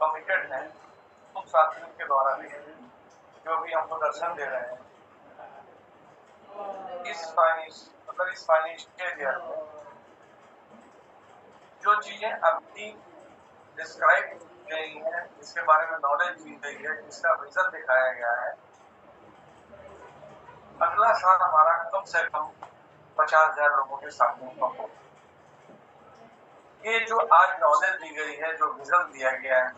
कमिटेड हैं उन साथियों के द्वारा भी जो भी हमको दर्शन दे रहे हैं इस फाइनेंशियल ईयर में जो चीजें अभी डिस्क्राइब गई हैं, जिसके बारे में नॉलेज दी गई है, जिसका विजन दिखाया गया है, अगला साल हमारा कम से कम 50,000 लोगों के सामने हो। ये जो आज नॉलेज दी गई है, जो विजन दिया गया है,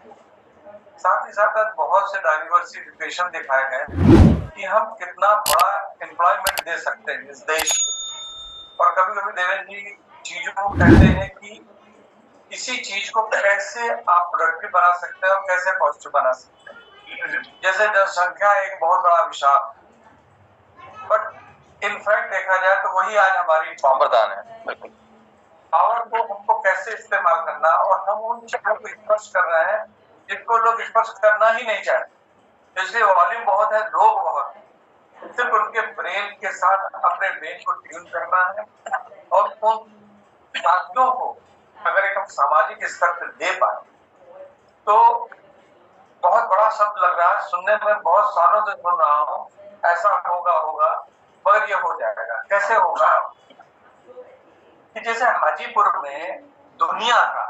साथ ही साथ आज बहुत से डाइवर्सिफिकेशन दिखाए गए कि हम कितना बड़ा एम्प्लॉयमेंट दे सकते हैं इस देश को। और कभी कभी देवेंद्र जी चीजों को कहते हैं कि किसी चीज को कैसे आप प्रोडक्टिव बना सकते हैं और कैसे पॉजिटिव बना सकते हैं। जैसे जनसंख्या एक बहुत बड़ा विषय, बट इनफैक्ट देखा जाए तो वही आज हमारी वरदान है। पावर को हमको कैसे इस्तेमाल करना, और हम उन चीजों को स्पर्श कर रहे हैं जिनको लोग स्पर्श करना ही नहीं चाहते। इसलिए वॉल्यूम बहुत है, लोग बहुत है। सिर्फ उनके ब्रेन के साथ अपने ब्रेन को ट्यून करना है और उन साथियों को अगर एक हम सामाजिक स्तर पर दे पाए तो बहुत बड़ा शब्द लग रहा है, सुनने में बहुत सालों से सुन रहा हूँ ऐसा होगा, पर ये हो जाएगा। कैसे होगा कि जैसे हाजीपुर में दुनिया का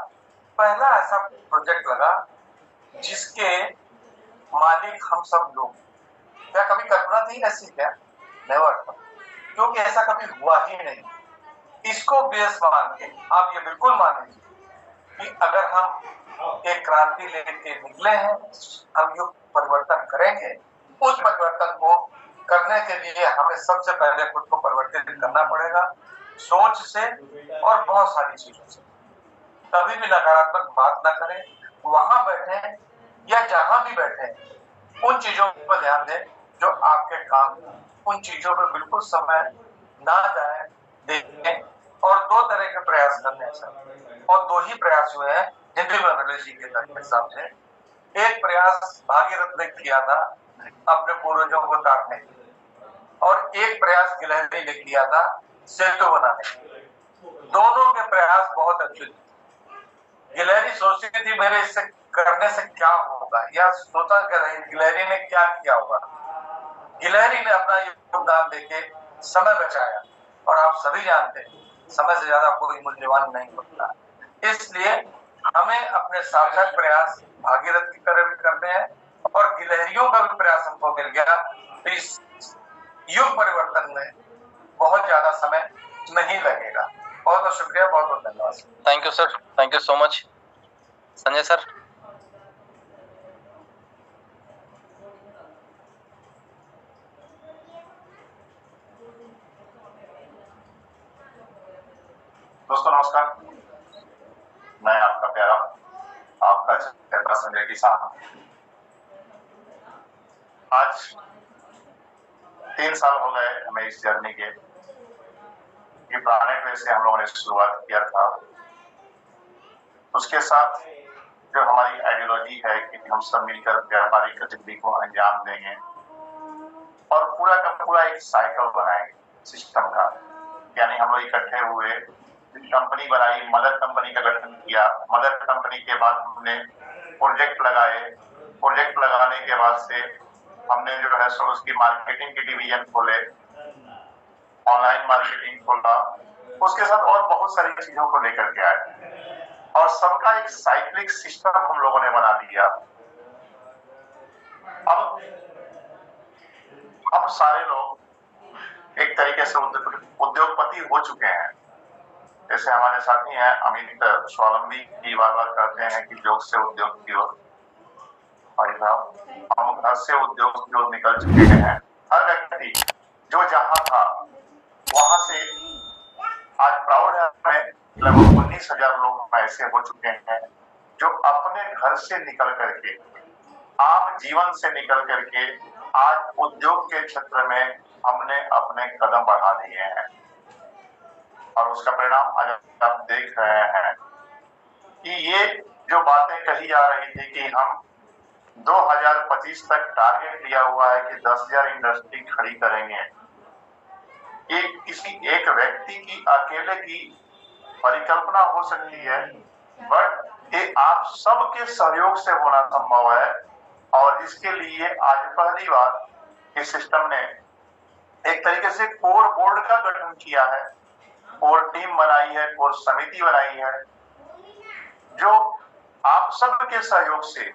पहला ऐसा प्रोजेक्ट लगा जिसके मालिक हम सब लोग। क्या कभी कल्पना थी ऐसी? क्या नेवर, क्योंकि ऐसा कभी हुआ ही नहीं। इसको बेस मान के आप ये बिल्कुल मान लीजिए कि अगर हम एक क्रांति लेके निकले हैं, हम युग परिवर्तन करेंगे। उस परिवर्तन को करने के लिए हमें सबसे पहले खुद को परिवर्तित करना पड़ेगा, सोच से और बहुत सारी चीजों से। कभी भी नकारात्मक बात ना करें, वहां बैठे या जहां भी बैठे उन चीजों पर ध्यान दें जो आपके काम, उन चीजों पर बिल्कुल समय ना जाए, देखें। और 2 तरह के प्रयास करने हैं, और 2 ही प्रयास हुए हैं हिंदी में जी के हिसाब से। एक प्रयास भागीरथ ने किया था अपने पूर्वजों को ताकने, और एक प्रयास गिलहरी ने किया था सेतु बनाने। दोनों के प्रयास बहुत अच्छे थे। गिलहरी सोचती थी मेरे इससे करने से क्या होगा, या सोचा गिलहरी ने क्या किया होगा। गिलहरी ने अपना योगदान देके समय बचाया, और आप सभी जानते हैं समय से ज्यादा कोई मूल्यवान नहीं होता। इसलिए हमें अपने सार्थक प्रयास भागीरथ की तरह भी करने हैं, और गिलहरियों का भी प्रयास हमको मिल गया। इस युग परिवर्तन में बहुत ज्यादा समय नहीं लगेगा। बहुत बहुत शुक्रिया, बहुत बहुत धन्यवाद। Thank you sir, thank you so much. Sanjay sir. दोस्तों नमस्कार, मैं आपका प्यारा, आपका चेहरा संजय किसान। आज 3 साल हो गए हमें इस जर्नी के। ये प्लानेट वे से हम लोगों ने शुरुआत किया था। उसके साथ जो हमारी आइडियोलॉजी है कि हम सब मिलकर व्यापारिक गतिविधि को अंजाम देंगे और पूरा का पूरा एक साइकिल बनाएंगे सिस्टम का। यानी हम लोग इकट्ठे हुए, कंपनी बनाई, मदर कंपनी का गठन किया। मदर कंपनी के बाद हमने प्रोजेक्ट लगाए। प्रोजेक्ट लगाने के बाद से हमने जो है सो उसकी मार्केटिंग के डिवीजन खोले, ऑनलाइन मार्केटिंग खोला, उसके साथ और बहुत सारी चीजों को लेकर के आए और सबका एक साइक्लिक सिस्टम हम लोगों ने बना दिया। अब हम सारे लोग एक तरीके से उद्योगपति हो चुके हैं। जैसे हमारे साथी हैं अमित स्वावलंबी की बार कहते हैं कि योग से उद्योग की ओर, भाई साहब हम घर से उद्योग की ओर निकल चुके हैं। हर व्यक्ति जो जहां था वहां से आज प्राउड है हमें लगभग 19,000 लोग ऐसे हो चुके हैं जो अपने घर से निकल करके, आम जीवन से निकल करके आज उद्योग के क्षेत्र में हमने अपने कदम बढ़ा दिए हैं और उसका परिणाम आज आप देख रहे हैं कि ये जो बातें कही जा रही थी कि हम 2025 तक टारगेट लिया हुआ है कि 10,000 इंडस्ट्री खड़ी करेंगे, एक किसी एक व्यक्ति की अकेले की परिकल्पना हो सकती है, बट ये आप सबके सहयोग से होना संभव है। और इसके लिए आज पहली बार इस सिस्टम ने एक तरीके से कोर बोर्ड का गठन किया है, कोर टीम बनाई है, कोर समिति बनाई है, जो आप सबके सहयोग से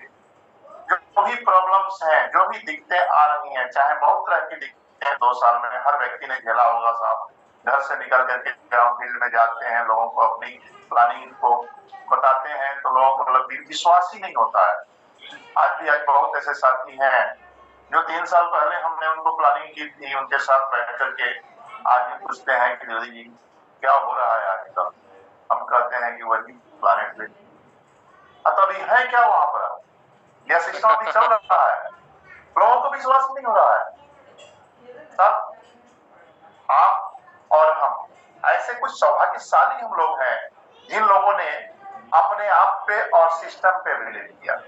जो भी प्रॉब्लम्स हैं, जो भी दिक्कतें आ रही हैं, चाहे बहुत तरह की दिक्कतें 2 साल में हर व्यक्ति ने झेला होगा साहब। घर से निकल करके ग्राउंड फील्ड में जाते हैं, लोगों को अपनी प्लानिंग को बताते हैं तो लोगों को विश्वास ही नहीं होता है। आज बहुत ऐसे साथी हैं जो 3 साल पहले हमने उनको प्लानिंग की थी, उनके साथ बैठ करके आज भी पूछते हैं कि दीदी जी क्या हो रहा है आजकल। हम कहते हैं कि वही प्लानिंग पे अभी है क्या वहां पर, यह सिस्टम अभी चल रहा है, लोगों को विश्वास नहीं हो रहा है। तब आप और हम ऐसे कुछ सौभाग्यशाली हम लोग हैं जिन लोगों ने अपने आप पे और सिस्टम पे बिलीव किया।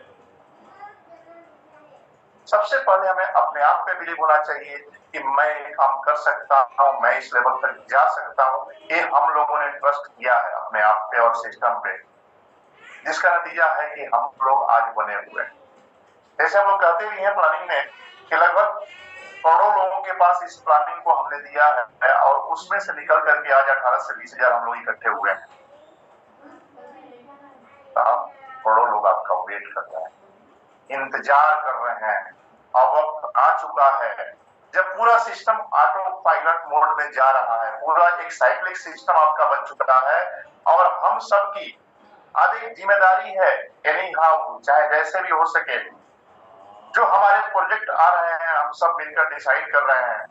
सबसे पहले हमें अपने आप पे बिलीव होना चाहिए कि मैं काम कर सकता हूं, मैं इस लेवल तक जा सकता हूं। ये हम लोगों ने ट्रस्ट किया है अपने आप पे और सिस्टम पे, जिसका नतीजा है कि हम लोग आज बने हुए हैं। जैसे हम लोग कहते भी हैं प्लानिंग में कि लगभग करोड़ों लोगों के पास इस प्लानिंग को हमने दिया है और उसमें से निकल करके आज 18 से 20,000 हम लोग इकट्ठे हुए हैं। करोड़ों लोग आपका वेट कर रहे हैं, इंतजार कर रहे हैं और वक्त आ चुका है जब पूरा सिस्टम ऑटो पायलट मोड में जा रहा है। पूरा एक साइक्लिक सिस्टम आपका बन चुका है और हम सबकी अधिक जिम्मेदारी है एनी हाउ, चाहे जैसे भी हो सके, जो हमारे प्रोजेक्ट आ रहे हैं हम सब मिलकर डिसाइड कर रहे हैं,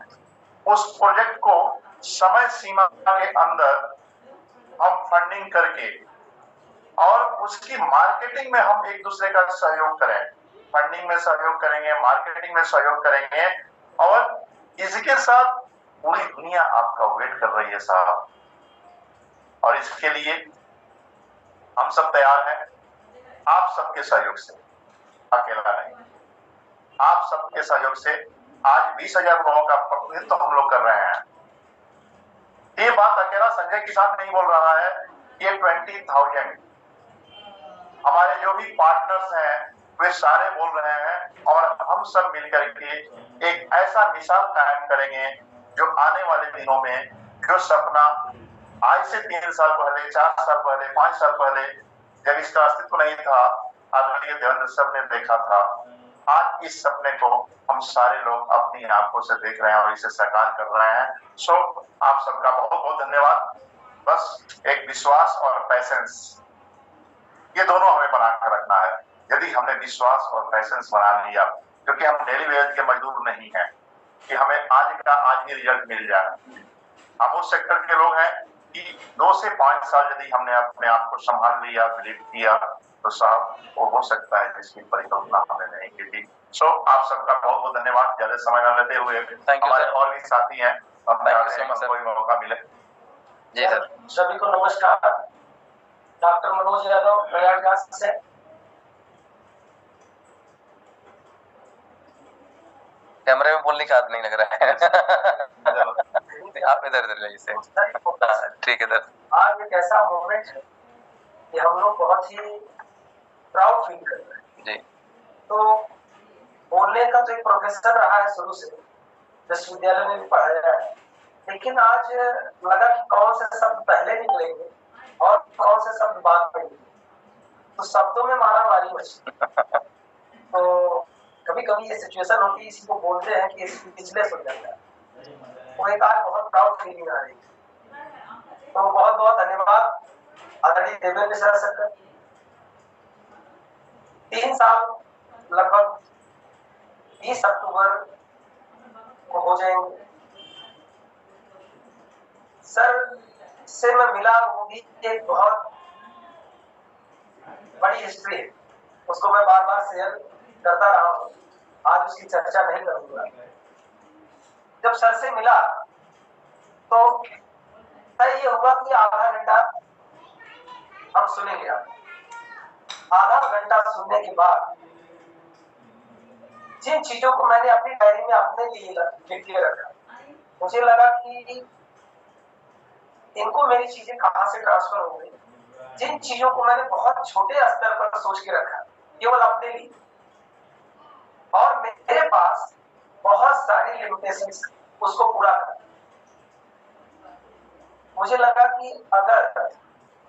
उस प्रोजेक्ट को समय सीमा के अंदर हम फंडिंग करके और उसकी मार्केटिंग में हम एक दूसरे का सहयोग करें। फंडिंग में सहयोग करेंगे, मार्केटिंग में सहयोग करेंगे और इसके साथ पूरी दुनिया आपका वेट कर रही है साहब। और इसके लिए हम सब तैयार हैं, आप सबके सहयोग से, अकेला नहीं, आप सबके सहयोग से। आज 20,000 लोगों का प्रतिनिधित्व हम लोग कर रहे हैं। ये बात अकेला संजय किसान नहीं बोल रहा है, ये 20,000 हमारे जो भी पार्टनर्स हैं वे सारे बोल रहे हैं और हम सब मिलकर के एक ऐसा मिसाल कायम करेंगे जो आने वाले दिनों में जो सपना आज से 3 साल पहले, 4 साल पहले, 5 साल पहले जब इसका अस्तित्व नहीं था, आदरणीय देवेंद्र सर ने देखा था, आज इस सपने को हम सारे लोग अपनी आंखों से देख रहे हैं और इसे साकार कर रहे हैं। सो आप सबका बहुत बहुत धन्यवाद। बस एक विश्वास और पैसेंस, ये दोनों हमें बनाकर रखना है। यदि हमने विश्वास और पैसेंस बना लिया, क्योंकि हम डेली वेज के मजदूर नहीं हैं कि हमें आज का आज ही रिजल्ट मिल जाए। हम उस सेक्टर के लोग हैं कि 2 से 5 साल यदि हमने अपने आप को संभाल लिया, बिलीव किया, तो साहब वो हो सकता है जिसकी परिकल्पना हमने नहीं की थी। सो आप सबका बहुत बहुत धन्यवाद। ज्यादा समय न लेते हुए हमारे और भी साथी हैं, हम चाहते हैं कोई मौका मिले। जी सर। सभी को नमस्कार। डॉक्टर मनोज यादव प्रयागराज से। कैमरे में बोलने का आदत नहीं लग रहा है। आप इधर जाइए से। ठीक है सर। आज एक ऐसा मोमेंट है कि हम लोग बहुत ही प्राउड फील कर रहे हैं। जी। तो बोलने का तो एक प्रोफेसर रहा है शुरू से, विश्वविद्यालय में भी पढ़ाया है, लेकिन आज लगा कि कौन से शब्द पहले निकलेंगे और कौन से शब्द बाद में निकलेंगे, तो शब्दों में मारामारी मची। तो कभी कभी ये सिचुएशन होती है, इसी को बोलते हैं कि स्पीचलेस हो जाता है। वो एक आज बहुत प्राउड फीलिंग आ रही है। तो बहुत बहुत धन्यवाद आदरणीय देवेंद्र मिश्रा सर का। 3 साल लगभग 20 अक्टूबर को हो जाएंगे। सर से मैं मिला, वो भी एक बहुत बड़ी हिस्ट्री है, उसको मैं बार बार शेयर करता रहा हूँ, आज उसकी चर्चा नहीं करूंगा। जब सर से मिला तो तय ये हुआ कि आधा घंटा हम सुनेंगे। आधा घंटा सुनने के बाद जिन चीजों को मैंने अपनी डायरी में अपने लिए लिख के रखा, मुझे लगा कि इनको मेरी चीजें कहां से ट्रांसफर हो गई। जिन चीजों को मैंने बहुत छोटे स्तर पर सोच के रखा केवल अपने लिए, और मेरे पास बहुत सारी लिमिटेशंस उसको पूरा कर, मुझे लगा कि अगर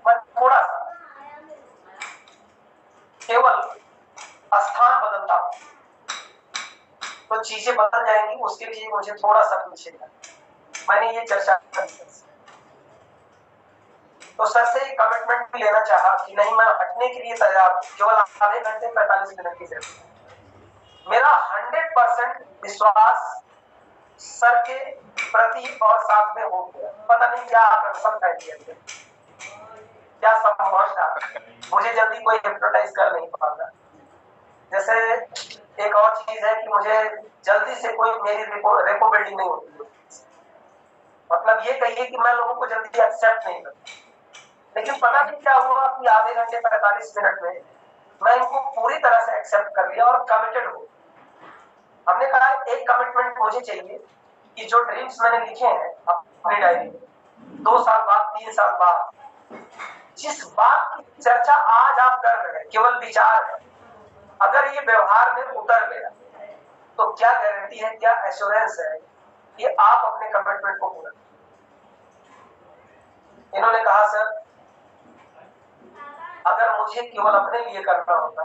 मैं थोड़ा सा केवल स्थान बदलता हूं तो चीजें बदल जाएंगी। उसके लिए मुझे थोड़ा सा पीछे जाना। मैंने ये चर्चा की तो सर से कमिटमेंट भी लेना चाहा कि नहीं, मैं हटने के लिए तैयार हूं, केवल आधे घंटे 45 मिनट की जरूरत। मेरा 100% विश्वास सर के प्रति और साथ में हो गया। पता नहीं क्या आकर्षण था, क्या संभव था, मुझे जल्दी कोई हिप्नोटाइज कर नहीं पाता। जैसे एक और चीज है कि मुझे जल्दी से कोई मेरी रेपो बिल्डिंग नहीं होती है। मतलब ये कहिए कि मैं लोगों को जल्दी एक्सेप्ट नहीं करता। लेकिन पता नहीं क्या हुआ कि आधे घंटे 45 मिनट में मैं इनको पूरी तरह से एक्सेप्ट कर लिया और कमिटेड हो। हमने कहा एक कमिटमेंट मुझे चाहिए कि जो ड्रीम्स मैंने लिखे हैं अपनी डायरी में, 2 साल बाद 3 साल बाद जिस बात की चर्चा आज आप कर रहे हैं केवल विचार है, अगर ये व्यवहार में उतर गया तो क्या गारंटी है, क्या एश्योरेंस है कि आप अपने कमिटमेंट को पूरा। इन्होंने कहा सर अगर मुझे केवल अपने लिए करना होता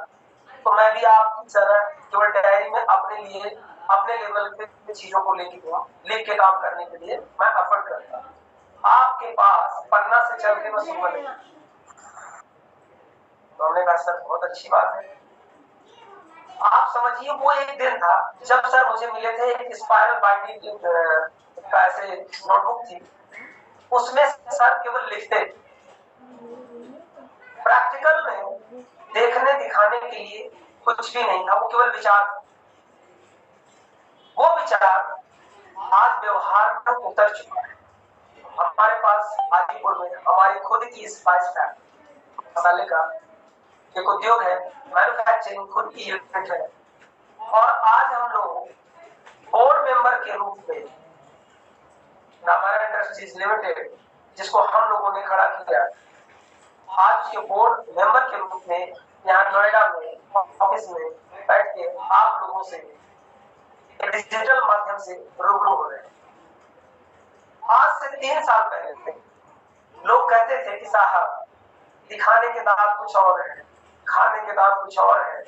तो मैं भी आपकी तरह केवल डायरी में अपने लिए अपने लेवल पे चीजों को लिख के काम करने के लिए मैं एफर्ट करता। आपके पास पन्ना से चल के मैं सुबह नहीं। तो हमने कहा सर बहुत अच्छी बात है। आप समझिए वो एक दिन था जब सर मुझे मिले थे, एक स्पाइरल बाइंडिंग का ऐसे नोटबुक थी, उसमें सर केवल लिखते, प्रैक्टिकल में देखने दिखाने के लिए कुछ भी नहीं था, वो केवल विचार। वो विचार आज व्यवहार में उतर चुका है। हमारे पास आदिपुर में हमारी खुद की स्पाइस फैक्ट्री मसाले का एक उद्योग है, मैन्युफैक्चरिंग खुद की यूनिट है, और आज हम लोग बोर्ड मेंबर के रूप में रामायण इंडस्ट्रीज लिमिटेड, जिसको हम लोगों ने खड़ा किया, आज के बोर्ड मेंबर के रूप में यहाँ नोएडा में ऑफिस में बैठ के आप लोगों से डिजिटल माध्यम से रूबरू हो रहे हैं। आज से 3 साल पहले लोग कहते थे कि साहब दिखाने के दांत कुछ और है, खाने के दांत कुछ और है।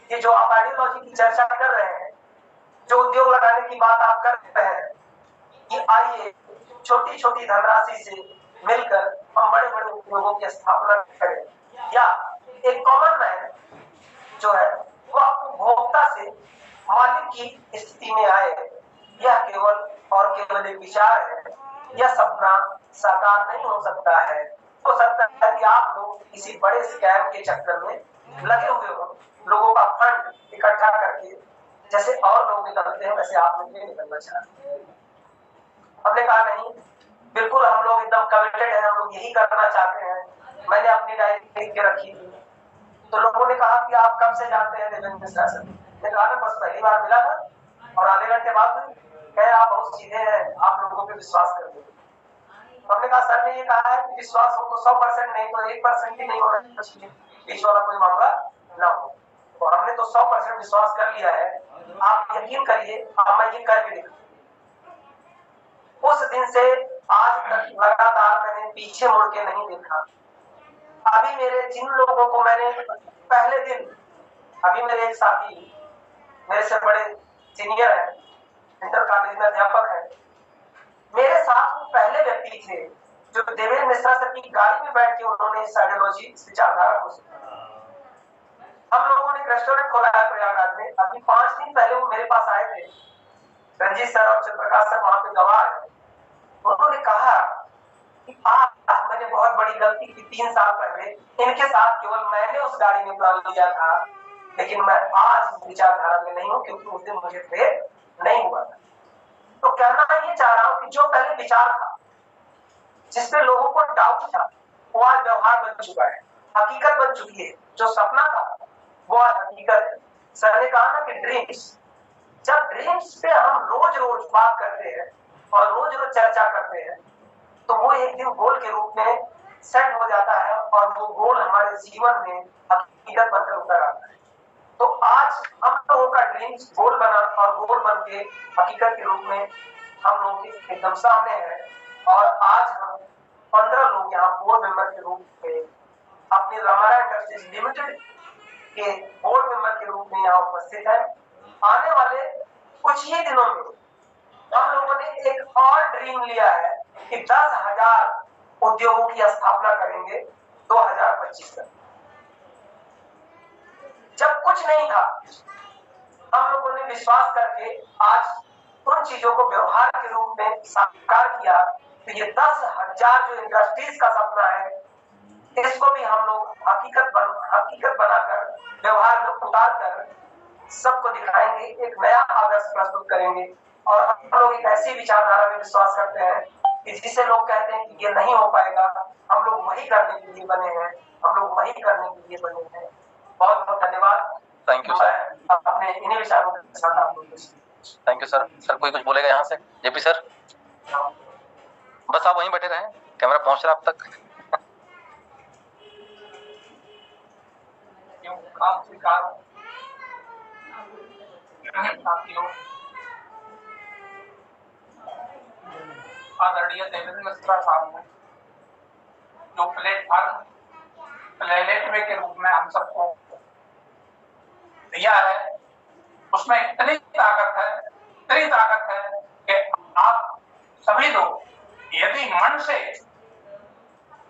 ये जो आप आइडियोलॉजी की चर्चा कर रहे हैं, जो उद्योग लगाने की बात आप कर रहे हैं, कि आइए छोटी छोटी धनराशि से मिलकर हम बड़े बड़े उद्योगों की स्थापना करें, या एक कॉमन मैन जो है वो उपभोक्ता से मालिक की स्थिति में आए, यह केवल और केवल एक विचार है। यह सपना साकार नहीं हो सकता है। हो सकता है कि आप लोग किसी बड़े स्कैम के चक्कर में लगे हुए हो, लोगों का फंड इकट्ठा करके, जैसे और लोग निकलते हैं वैसे आप लोग निकलना चाहते हैं। हमने कहा नहीं, बिल्कुल हम लोग एकदम कमिटेड हैं, हम लोग यही करना चाहते हैं। मैंने अपनी डायरी लिख के रखी थी। तो लोगों ने कहा कि आप कब से जानते हैं देवेंद्र मिश्रा सर? मैंने कहा बस पहली बार मिला था और आधे घंटे बाद हुई। कहे आप बहुत सीधे हैं, आप लोगों पे विश्वास कर दो। हमने कहा सर ने ये कहा है कि विश्वास हो तो 100% नहीं तो 1% भी नहीं होना चाहिए, बीच वाला कोई मामला ना हो। तो हमने तो 100% विश्वास कर लिया है, आप यकीन करिए। अब मैं ये कर भी दिखा, उस दिन से आज तक लगातार मैंने पीछे मुड़ के नहीं देखा। अभी मेरे जिन लोगों को मैंने पहले दिन, अभी मेरे एक साथी मेरे से बड़े सीनियर है, इंटर कॉलेज में अध्यापक है, मेरे साथ वो पहले व्यक्ति थे जो देवेंद्र मिश्रा सर की गाड़ी में बैठ के उन्होंने इस आइडियोलॉजी, इस विचारधारा को सीखा। हम लोगों ने एक रेस्टोरेंट खोला है प्रयागराज में। अभी 5 दिन पहले वो मेरे पास आए थे, रंजीत सर और चंद्रप्रकाश सर वहां पे गवाह है। उन्होंने कहा कि आज मैंने बहुत बड़ी गलती की 3 साल पहले, इनके साथ केवल मैंने उस गाड़ी में प्लान लिया था, लेकिन मैं आज इस विचारधारा में नहीं हूं क्योंकि उस दिन मुझे प्रेर नहीं हुआ था। तो कहना ये चाह रहा हूं कि जो पहले विचार था, जिसपे लोगों को डाउट था, वो आज व्यवहार बन चुका है, हकीकत बन चुकी है। जो सपना था वो आज हकीकत है। सर ने कहा ना कि ड्रीम्स, जब ड्रीम्स पे हम रोज रोज बात करते हैं और रोज रोज चर्चा करते हैं, तो वो एक दिन गोल के रूप में सेट हो जाता है और वो गोल हमारे जीवन में हकीकत बनकर उतर आता है। तो आज हम लोगों का ड्रीम्स गोल बना और गोल बन के हकीकत के रूप में हम लोग के एकदम सामने है। और आज हम 15 लोग यहाँ बोर्ड मेंबर के रूप में अपनी रामायण इंडस्ट्रीज लिमिटेड के बोर्ड मेंबर के रूप में यहाँ उपस्थित है। आने वाले कुछ ही दिनों में हम लोगों ने एक और ड्रीम लिया है कि 10,000 उद्योगों की स्थापना करेंगे 2025 तक। जब कुछ नहीं था, हम लोगों ने विश्वास करके आज उन चीजों को व्यवहार के रूप में साकार किया। तो ये 10,000 जो इंडस्ट्रीज का सपना है, इसको भी हम लोग हकीकत बनाकर व्यवहार में उतार कर सबको दिखाएंगे, एक नया आदर्श प्रस्तुत करेंगे। और हम लोग एक ऐसी विचारधारा में विश्वास करते हैं कि जिसे लोग कहते हैं कि ये नहीं हो पाएगा, हम लोग वही करने के लिए बने हैं, हम लोग वही करने के लिए बने हैं। बहुत बहुत धन्यवाद। Thank you sir. अपने इन्हीं विचारों के साथ आप लोग। Thank you sir. सर कोई कुछ बोलेगा यहाँ से? जेपी सर, बस आप वहीं बैठे रहें, कैमरा पहुंच रहा है आप तक। आदरणीय देवेंद्र मिश्रा साहब ने जो प्लेटफॉर्म प्लेनेटवे के रूप में हम सबको दिया है, उसमें इतनी ताकत है कि आप सभी लोग यदि मन से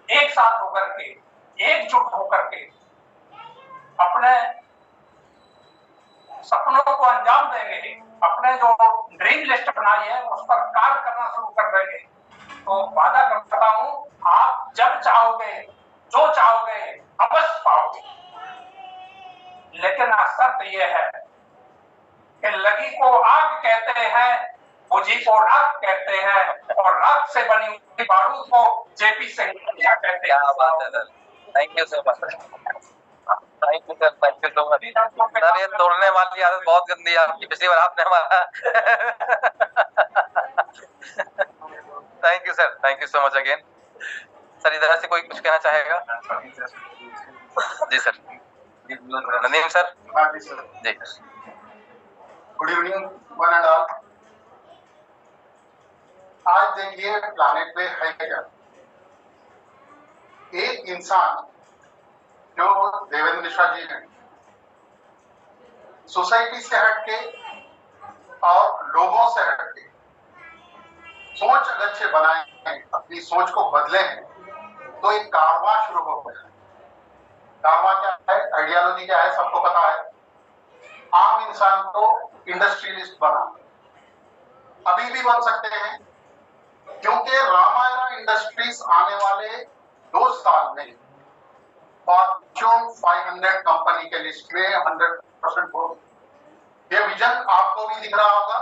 एक साथ होकर के, एकजुट होकर के अपने सपनों को अंजाम देंगे, अपने जो ड्रीम लिस्ट बनाई है उस पर कार्य करना शुरू कर देंगे, तो वादा करता हूं आप जब चाहोगे, जो चाहोगे अवश्य पाओगे। लेकिन शर्त यह है कि लगी को आग कहते हैं, बुझी को राख कहते हैं, और राख से बनी हुई बारूद को जेपी सिंह क्या कहते हैं। Thank you so much. Thank you sir, thank you so much sir. ये तोड़ने वाली आदत बहुत गंदी है आपकी, पिछली बार आपने हमारा thank you sir, thank you so much again. Sir इधर से कोई कुछ कहना चाहेगा? जी सर। नदीम सर। जी good evening one and all. आज देखिए प्लैनेट पे है क्या। एक इंसान जो देवेंद्र मिश्रा जी हैं, सोसाइटी से हटके और लोगों से हटके सोच अगर अच्छे बनाए, अपनी सोच को बदले, तो एक कारवां शुरू हो गया। कारवां क्या है, आइडियोलॉजी क्या है, सबको पता है। आम इंसान को इंडस्ट्रियलिस्ट बना, अभी भी बन सकते हैं, क्योंकि रामायण इंडस्ट्रीज आने वाले 2 साल में फॉर्च्यून 500 कंपनी के लिस्ट में 100% होगी। ये विजन आपको भी दिख रहा होगा,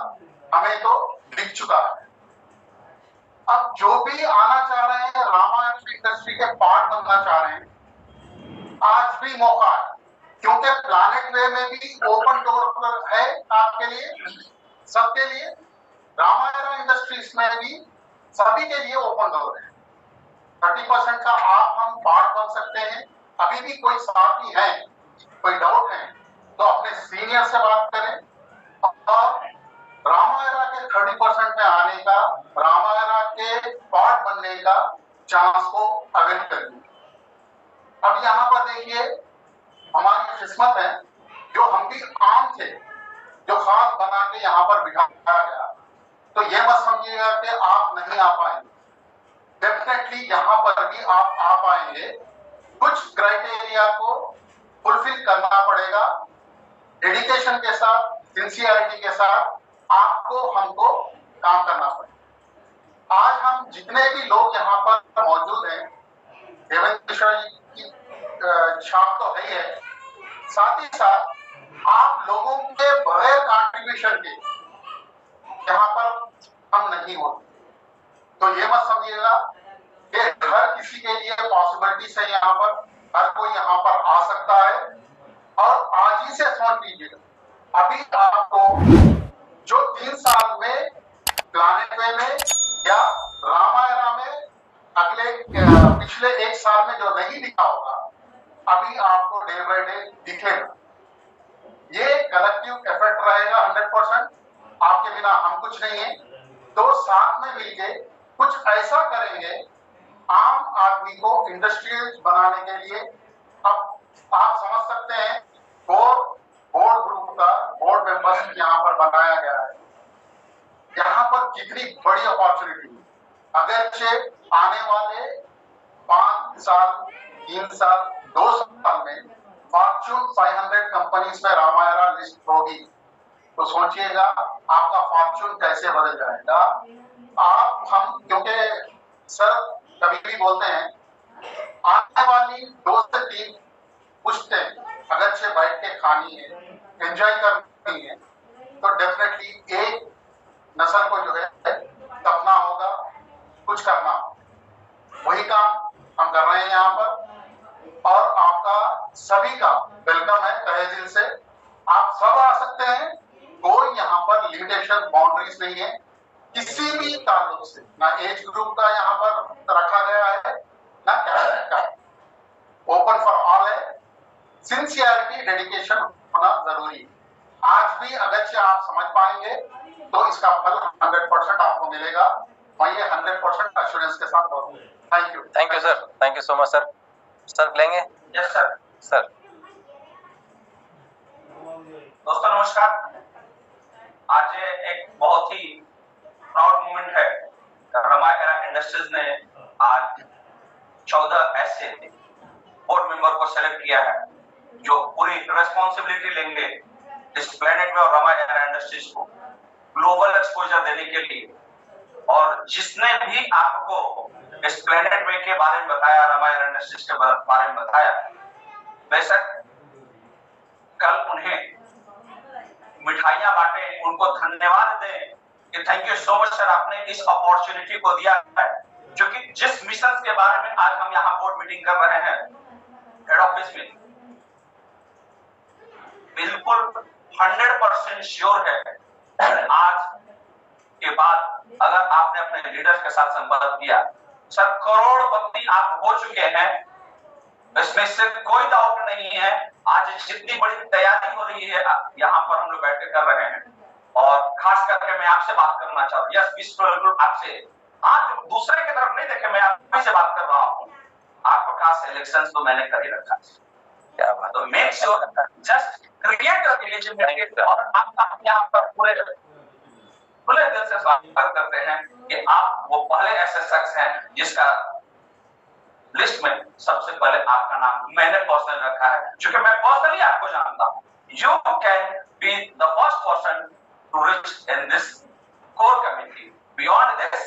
हमें तो दिख चुका है। अब जो भी आना चाह रहे हैं, रामायण इंडस्ट्री के पार्ट बनना चाह रहे हैं, आज भी मौका है, क्योंकि प्लैनेट वे में भी ओपन डोर है आपके लिए, सबके लिए। रामायण इंडस्ट्रीज में भी सभी के लिए ओपन डोर है। 30% का आप हम पार्ट बन सकते हैं। अभी भी कोई साथी है, कोई डाउट है, तो अपने सीनियर से बात करें और रामायरा के 30% में आने का, रामायरा के पार्ट बनने का चांस को अवेल करिए। अब यहाँ पर देखिए हमारी किस्मत है, जो हम भी आम थे, जो खास बना के यहाँ पर बिठाया गया, तो ये मत समझिएगा कि आप नहीं आ पाएंगे। डेफिनेटली यहाँ पर भी आप आ पाएंगे। कुछ क्राइटेरिया को फुलफिल करना पड़ेगा, डेडिकेशन के साथ, सिंसियरिटी के साथ आपको हमको काम करना पड़ेगा। आज हम जितने भी लोग यहाँ पर मौजूद हैं, देवेंद्र मिश्रा जी की छाप तो है ही है, साथ ही साथ आप लोगों के बगैर कंट्रीब्यूशन के यहाँ पर हम नहीं होते। तो ये मत समझिएगा कि हर किसी के लिए पॉसिबिलिटी से यहाँ पर हर कोई यहाँ पर आ सकता है। और आज ही से समझ लीजिएगा, अभी आपको जो 3 साल में प्लानेट वे में या रामायणा में अगले पिछले 1 साल में जो नहीं दिखा होगा, अभी आपको डे बाय डे दिखेगा। ये कलेक्टिव एफर्ट रहेगा 100%। आपके बिना हम कुछ नहीं है। तो साथ में मिलके कुछ ऐसा करेंगे आम आदमी को इंडस्ट्रियल बनाने के लिए। अब आप समझ सकते हैं बोर्ड ग्रुप का बोर्ड मेंबर्स यहाँ पर बनाया गया है, यहाँ पर कितनी बड़ी अपॉर्चुनिटी है। अगरचे आने वाले 5 साल, 3 साल, 2 साल में फॉर्च्यून 500 कंपनीज में रामायणा लिस्ट होगी, तो सोचिएगा आपका फॉर्च्यून कैसे बदल जाएगा। आप हम क्योंकि सर कभी भी बोलते हैं आने वाली 2 से 3 पुश्तें अगरचे बैठ के खानी है, एंजॉय करनी है, तो डेफिनेटली एक नस्ल को जो है तपना होगा, कुछ करना होगा। वही काम हम कर रहे हैं यहाँ पर। और आपका सभी का वेलकम है तहे दिल से। आप सब आ सकते हैं, कोई यहाँ पर लिमिटेशन बाउंड्रीज नहीं है किसी भी ताल्लुक से। ना एज ग्रुप का यहाँ पर रखा गया है, ना कैटेगरी का। ओपन फॉर ऑल है। सिंसियरिटी, डेडिकेशन होना जरूरी है। आज भी अगरचे आप समझ पाएंगे तो इसका फल 100% आपको मिलेगा। मैं ये 100% एश्योरेंस के साथ बोलूँ। Thank you sir, thank you so much sir. Sir लेंगे? Yes sir. सर दोस्तों नमस्कार। आज एक बहुत ही प्राउड मोमेंट है। रामायणा इंडस्ट्रीज ने आज 14 ऐसे बोर्ड मेंबर को सेलेक्ट किया है जो पूरी रिस्पॉन्सिबिलिटी लेंगे इस प्लेनेट में और रामायणा इंडस्ट्रीज को ग्लोबल एक्सपोजर देने के लिए। और जिसने भी आपको इस प्लेनेट में के बारे में बताया, रामायणा इंडस्ट्रीज के बारे में बताया, बेशक कल उन्हें मिठाइयां बांटे, उनको धन्यवाद दें कि thank you so much sir, आपने इस अपॉर्चुनिटी को दिया है। क्योंकि जिस मिशन के बारे में आज हम यहाँ बोर्ड मीटिंग कर रहे हैं हेड ऑफिस में, बिल्कुल 100% श्योर है आज के बाद अगर आपने अपने लीडर के साथ संपर्क किया, सर करोड़पति आप हो चुके हैं, इसमें से कोई डाउट नहीं है। आज जितनी बड़ी तैयारी हो रही है यहाँ पर हम लोग बैठ कर रहे हैं, और खास करके मैं आपसे बात करना चाहता हूँ। यस विश्व आपसे आज दूसरे की तरफ नहीं देखे, मैं आप से बात कर रहा हूँ। आपका सिलेक्शन तो मैंने कर ही रखा है। क्या बात। तो make sure just create eligibility. और आप यहाँ पर पूरे दिल से स्वागत करते हैं कि आप वो पहले ऐसे शख्स हैं जिसका लिस्ट में सबसे पहले आपका नाम मैंने पर्सनली रखा है, क्योंकि मैं पर्सनली आपको जानता हूँ। You can be the first person to reach in this core committee beyond this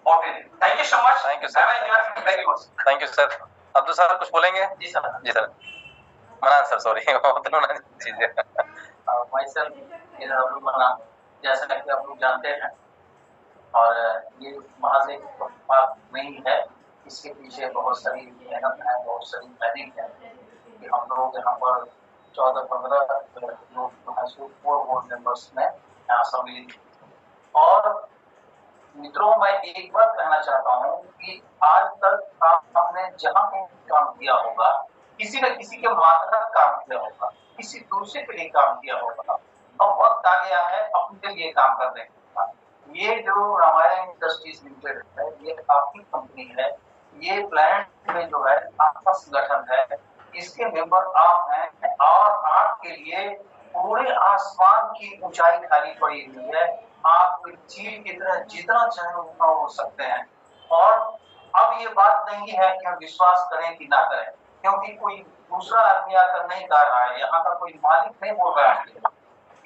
14। Thank you so much. Thank you sir. Thank you sir. Abdul sir कुछ बोलेंगे? जी सर। जी sir. Manan sir, sorry Abdul Manan, जैसा कि आप लोग जानते हैं, और ये महज एक बात नहीं है, इसके पीछे बहुत सारी मेहनत है, बहुत सारी प्लानिंग है कि हम लोग यहाँ पर 14-15 लोग बोर्ड मेंबर्स में यहाँ सम्मिलित। और मित्रों, मैं एक बात कहना चाहता हूँ कि आज तक आपने जहाँ कहीं काम किया होगा, किसी न किसी के मातहत काम किया होगा, किसी दूसरे के लिए काम किया होगा, अब वक्त आ गया है अपने लिए काम करने का। ये जो रामायण इंडस्ट्रीज लिमिटेड है, ये आपकी कंपनी है, ये प्लांट में जो है आपका संगठन है, इसके मेंबर आप हैं और आपके लिए पूरे आसमान की ऊंचाई खाली पड़ी हुई है। आप एक चील की तरह जितना चाहे उतना उड़ सकते हैं। और अब ये बात नहीं है कि हम विश्वास करें कि ना करें, क्योंकि कोई दूसरा आदमी आकर नहीं कह रहा है, यहाँ का कोई मालिक नहीं बोल रहा है।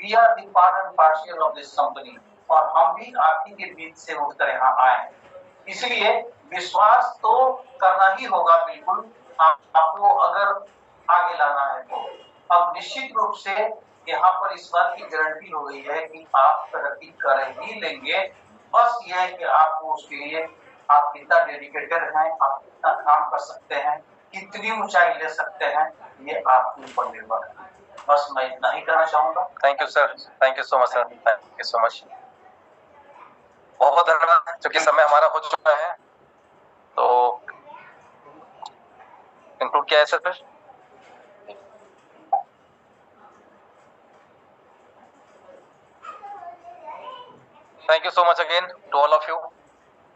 We are the part and partial of this company, और हम भी आप ही के बीच से उठकर यहाँ आए हैं। इसलिए विश्वास तो करना ही होगा बिल्कुल, आपको अगर आगे लाना है तो। अब निश्चित रूप से यहाँ पर इस बात की गारंटी हो गई है कि आप तरक्की कर ही लेंगे। बस ये है कि आपको उसके लिए आप कितना डेडिकेटेड हैं, आप कितना काम कर सकते हैं, कितनी ऊंचाई ले सकते हैं, ये आपके ऊपर निर्भर है। बस मैं इतना ही कहना चाहूंगा। Thank you sir, thank you so much sir, thank you so much. बहुत धन्यवाद, क्योंकि समय हमारा हो चुका है, तो कंक्लूड किया है सर फिर। Thank you so much again to all of you.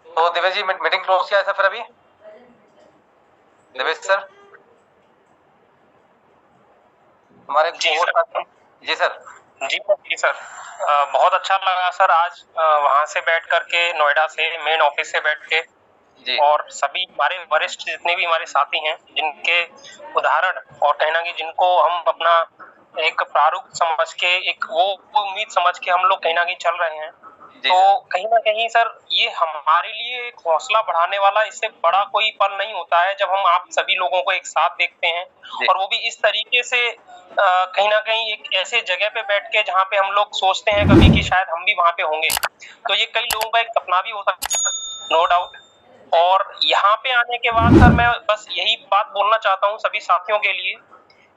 तो दिवेश जी मीटिंग क्लोज किया है सर फिर अभी? दिवेश सर हमारे जी सर। जी सर। जी सर, बहुत अच्छा लगा सर आज वहां से बैठ करके, नोएडा से मेन ऑफिस से बैठ के जी, और सभी हमारे वरिष्ठ जितने भी हमारे साथी हैं, जिनके उदाहरण और कहना कि जिनको हम अपना एक प्रारूप समझ के, एक वो उम्मीद समझ के हम लोग कहीं ना कहीं चल रहे हैं, तो कहीं ना कहीं सर ये हमारे लिए एक हौसला बढ़ाने वाला, इससे बड़ा कोई पल नहीं होता है जब हम आप सभी लोगों को एक साथ देखते हैं, और वो भी इस तरीके से कहीं ना कहीं एक ऐसे जगह पे बैठ के जहाँ पे हम लोग सोचते हैं कभी कि शायद हम भी वहाँ पे होंगे। तो ये कई लोगों का एक सपना भी हो सकता है, नो डाउट। और यहाँ पे आने के बाद सर मैं बस यही बात बोलना चाहता हूँ सभी साथियों के लिए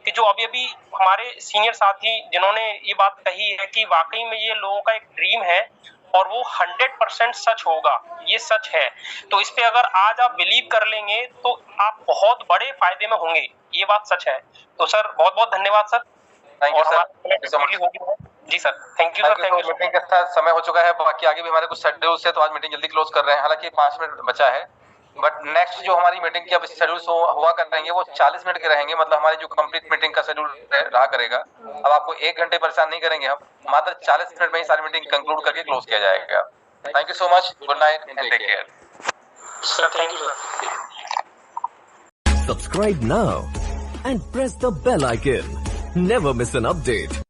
कि जो अभी अभी हमारे सीनियर साथी जिन्होंने ये बात कही है कि वाकई में ये लोगों का एक ड्रीम है और वो 100% सच होगा, ये सच है। तो इस पे अगर आज आप बिलीव कर लेंगे तो आप बहुत बड़े फायदे में होंगे, ये बात सच है। तो सर बहुत बहुत धन्यवाद सर। Thank you sir. जी sir, thank you sir. Thank you. Meeting के साथ समय हो चुका है, बाकी आगे भी हमारे कुछ शेड्यूल से, तो आज मीटिंग जल्दी क्लोज कर रहे हैं, हालांकि 5 मिनट बचा है, बट नेक्स्ट जो हमारी मीटिंग की अब शेड्यूल हुआ करेंगे वो 40 मिनट के रहेंगे, मतलब हमारी जो कंप्लीट मीटिंग का शेड्यूल रहा करेगा। अब आपको 1 घंटे परेशान नहीं करेंगे हम, मात्र 40 मिनट में ही सारी मीटिंग कंक्लूड करके क्लोज किया जाएगा। Thank you so much, good night and take care. Sir thank you sir. Subscribe now and press the bell icon. Never miss an update.